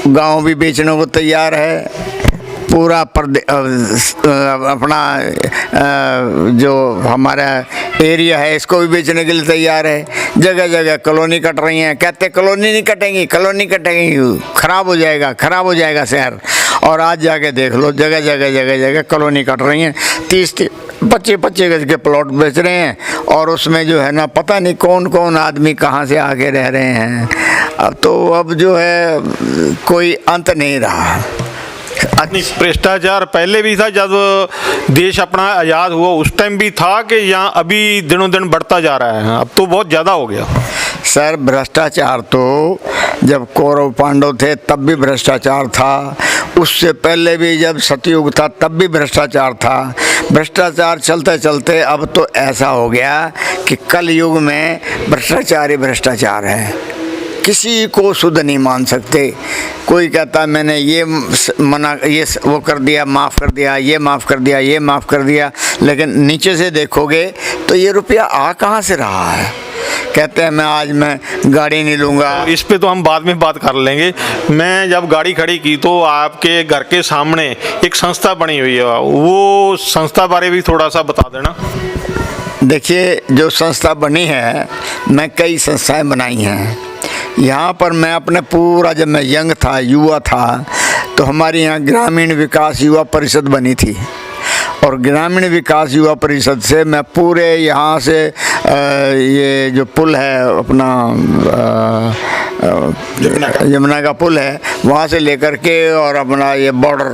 गांव भी बेचने को तैयार है, पूरा अपना जो हमारा एरिया है इसको भी बेचने के लिए तैयार है। जगह जगह कॉलोनी कट रही हैं, कहते कॉलोनी नहीं कटेंगी, कॉलोनी कटेंगी, खराब हो जाएगा शहर। और आज जाके देख लो, जगह जगह कॉलोनी कट रही हैं, 30-25 गज के प्लॉट बेच रहे हैं और उसमें जो है ना पता नहीं कौन कौन आदमी कहाँ से आके रह रहे हैं। अब जो है कोई अंत नहीं रहा। भ्रष्टाचार पहले भी था, जब देश अपना आज़ाद हुआ उस टाइम भी था कि यहाँ अभी दिनों दिन बढ़ता जा रहा है? अब तो बहुत ज़्यादा हो गया। सर, भ्रष्टाचार तो जब कौरव पांडव थे तब भी भ्रष्टाचार था, उससे पहले भी जब सतयुग था तब भी भ्रष्टाचार था। भ्रष्टाचार चलते चलते अब तो ऐसा हो गया कि कल युग में भ्रष्टाचार ही भ्रष्टाचार है। किसी को शुद्ध नहीं मान सकते। कोई कहता मैंने ये वो कर दिया, माफ़ कर दिया, ये माफ़ कर दिया, ये माफ़ कर दिया, लेकिन नीचे से देखोगे तो ये रुपया आ कहाँ से रहा है? कहते हैं मैं गाड़ी नहीं लूँगा। इस पे तो हम बाद में बात कर लेंगे। मैं जब गाड़ी खड़ी की तो आपके घर के सामने एक संस्था बनी हुई है, वो संस्था बारे भी थोड़ा सा बता देना। देखिए, जो संस्था बनी है, मैं कई संस्थाएं बनाई हैं यहाँ पर। मैं अपने पूरा, जब मैं यंग था, युवा था, तो हमारे यहाँ ग्रामीण विकास युवा परिषद बनी थी, और ग्रामीण विकास युवा परिषद से मैं पूरे यहाँ से ये जो पुल है अपना यमुना का पुल है, वहाँ से लेकर के और अपना ये बॉर्डर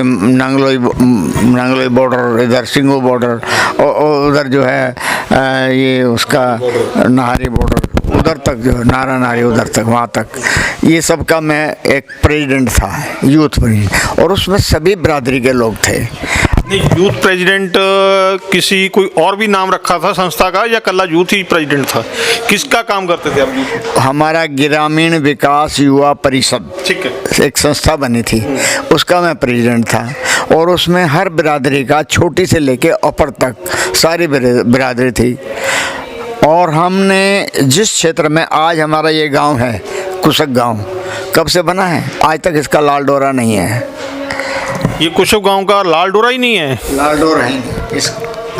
नांगलोई बॉर्डर, इधर सिंगू बॉर्डर, और उधर जो है ये उसका नाहरी बॉर्डर, उधर तक जो नारा नारी उधर तक, वहाँ तक, ये सब का मैं एक प्रेसिडेंट था, यूथ प्रेसिडेंट, और उसमें सभी बिरादरी के लोग थे। नहीं, यूथ प्रेसिडेंट किसी कोई और भी नाम रखा था संस्था का, या कल्ला यूथ ही प्रेसिडेंट था? किसका काम करते थे आप? हमारा ग्रामीण विकास युवा परिषद, ठीक है, एक संस्था बनी थी, उसका मैं प्रेसिडेंट था, और उसमें हर बिरादरी का, छोटी से लेके ऊपर तक सारी बिरादरी थी। और हमने जिस क्षेत्र में आज हमारा ये गांव है, कुशक गांव, कब से बना है, आज तक इसका लाल डोरा नहीं है। ये कुशक गांव का लाल डोरा ही नहीं है? लाल डोरा ही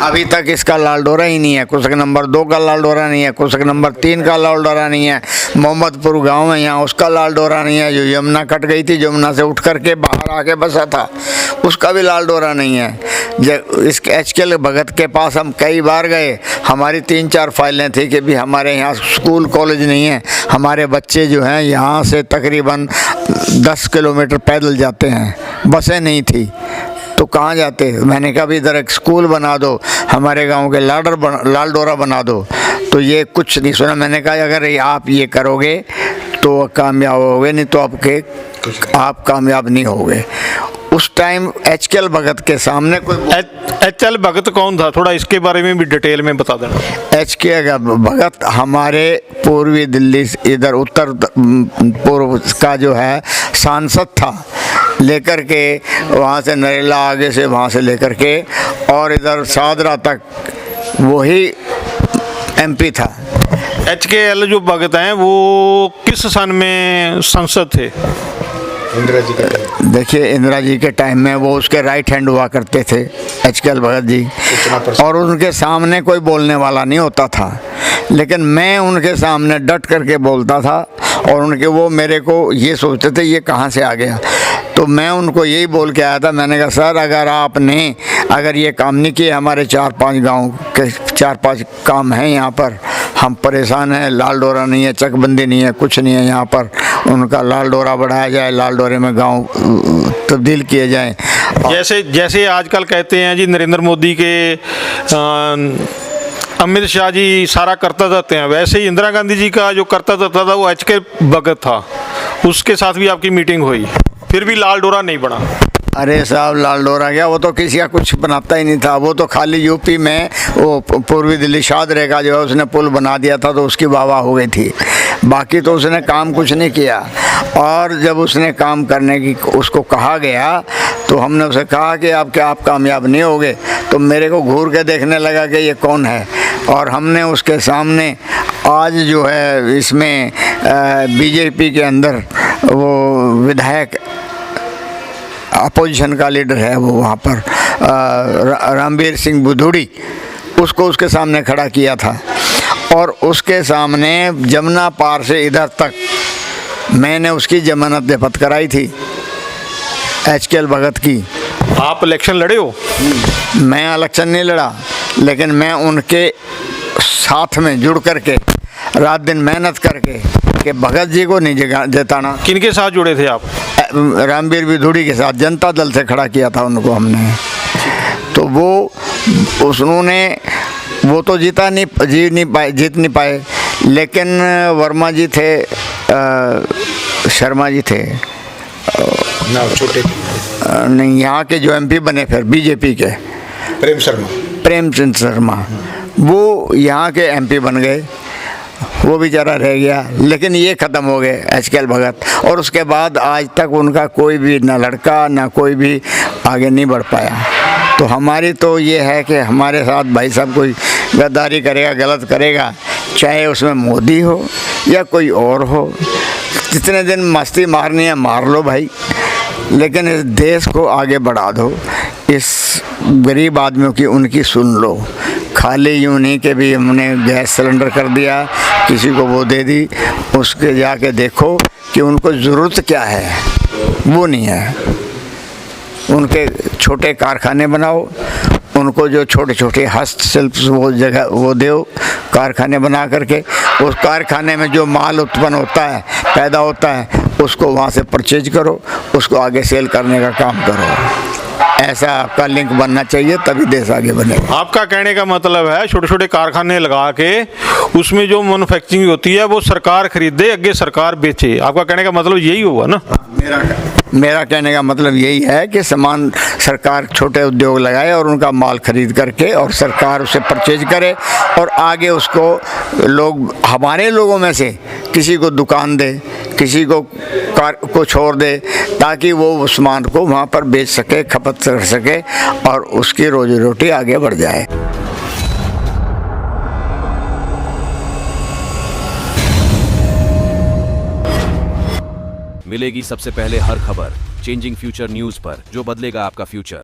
अभी तक इसका लाल डोरा ही नहीं है। कुशक नंबर 2 का लाल डोरा नहीं है, कुशक नंबर 3 का लाल डोरा नहीं है, मोहम्मदपुर गांव है यहाँ, उसका लाल डोरा नहीं है। जो यमुना कट गई थी, यमुना से उठ करके बाहर आके बसा था, उसका भी लाल डोरा नहीं है। जब इस HKL भगत के पास हम कई बार गए, हमारी 3-4 फाइलें थी कि भी हमारे यहाँ स्कूल कॉलेज नहीं है, हमारे बच्चे जो हैं यहाँ से तकरीबन 10 किलोमीटर पैदल जाते हैं, बसें नहीं थी, तो कहाँ जाते। मैंने कहा भी इधर एक स्कूल बना दो, हमारे गांव के लाल डोरा बना दो, तो ये कुछ नहीं सुना। मैंने कहा अगर आप ये करोगे तो कामयाब होगे, नहीं तो आप कामयाब नहीं होगे। उस टाइम HKL भगत के सामने कोई HKL भगत कौन था, थोड़ा इसके बारे में भी डिटेल में बता देना। HKL भगत हमारे पूर्वी दिल्ली, इधर उत्तर पूर्व का जो है सांसद था, लेकर के वहाँ से नरेला आगे से, वहाँ से लेकर के और इधर सादरा तक वही MP था। HKL जो भगत हैं वो किस सन में सांसद थे? इंदिरा जी का, देखिए इंदिरा जी के टाइम में वो उसके राइट हैंड हुआ करते थे HKL भगत जी, और उनके सामने कोई बोलने वाला नहीं होता था, लेकिन मैं उनके सामने डट करके बोलता था, और उनके वो मेरे को ये सोचते थे ये कहाँ से आ गया। तो मैं उनको यही बोल के आया था, मैंने कहा सर अगर ये काम नहीं किए, हमारे 4-5 गांव के 4-5 काम हैं यहाँ पर, हम परेशान हैं, लाल डोरा नहीं है, चकबंदी नहीं है, कुछ नहीं है यहाँ पर, उनका लाल डोरा बढ़ाया जाए, लाल डोरे में गांव तब्दील किए जाएं। जैसे आजकल कहते हैं जी नरेंद्र मोदी के अमित शाह जी सारा करता रहते हैं, वैसे ही इंदिरा गांधी जी का जो करता रहता था वो HKL भगत था, उसके साथ भी आपकी मीटिंग हुई, फिर भी लाल डोरा नहीं बना? अरे साहब, लाल डोरा गया, वो तो किसी का कुछ बनाता ही नहीं था, वो तो खाली यूपी में वो पूर्वी दिल्ली शादरे का जो है उसने पुल बना दिया था, तो उसकी वाह हो गई थी, बाकी तो उसने काम कुछ नहीं किया। और जब उसने काम करने की उसको कहा गया, तो हमने उसे कहा कि आप कामयाब नहीं होगे, तो मेरे को घूर के देखने लगा कि ये कौन है, और हमने उसके सामने आज जो है इसमें BJP के अंदर वो विधायक अपोजिशन का लीडर है, वो वहाँ पर रामवीर सिंह बुधूड़ी, उसको उसके सामने खड़ा किया था, और उसके सामने जमुना पार से इधर तक मैंने उसकी जमानत जब्त कराई थी HKL भगत की। आप इलेक्शन लड़े हो? मैं इलेक्शन नहीं लड़ा, लेकिन मैं उनके साथ में जुड़ करके रात दिन मेहनत करके कि भगत जी को नहीं जिताना। किनके साथ जुड़े थे आप? रामवीर बुधूड़ी के साथ, जनता दल से खड़ा किया था उनको हमने। तो वो तो जीत नहीं पाए, लेकिन वर्मा जी थे, शर्मा जी थे, छोटे नहीं, यहाँ के जो MP बने फिर BJP के, प्रेमचंद शर्मा, वो यहाँ के MP बन गए, वो बेचारा रह गया, लेकिन ये ख़त्म हो गए HKL भगत। और उसके बाद आज तक उनका कोई भी ना लड़का ना कोई भी आगे नहीं बढ़ पाया। तो हमारी तो ये है कि हमारे साथ भाई साहब कोई गद्दारी करेगा, गलत करेगा, चाहे उसमें मोदी हो या कोई और हो, जितने दिन मस्ती मारनी है मार लो भाई, लेकिन इस देश को आगे बढ़ा दो। इस गरीब आदमियों की उनकी सुन लो। खाली यूँ नहीं कि भी हमने गैस सिलेंडर कर दिया, किसी को वो दे दी, उसके जाके देखो कि उनको ज़रूरत क्या है, वो नहीं है। उनके छोटे कारखाने बनाओ, उनको जो छोटे छोटे हस्तशिल्प वो जगह वो दो, कारखाने बना करके उस कारखाने में जो माल उत्पन्न होता है, पैदा होता है, उसको वहाँ से परचेज करो, उसको आगे सेल करने का काम करो। ऐसा आपका लिंक बनना चाहिए, तभी देश आगे बनेगा। आपका कहने का मतलब है छोटे छोटे कारखाने लगा के उसमें जो मैन्युफैक्चरिंग होती है वो सरकार खरीदे, आगे सरकार बेचे। आपका कहने का मतलब यही हुआ ना? मेरा कहने का मतलब यही है कि सामान सरकार छोटे उद्योग लगाए और उनका माल खरीद करके और सरकार उसे परचेज करे और आगे उसको लोग, हमारे लोगों में से किसी को दुकान दे, किसी को कार को छोड़ दे, ताकि वो उस सामान को वहाँ पर बेच सके, खपत कर सके और उसकी रोजी रोटी आगे बढ़ जाए। मिलेगी सबसे पहले हर खबर चेंजिंग फ्यूचर न्यूज पर, जो बदलेगा आपका फ्यूचर।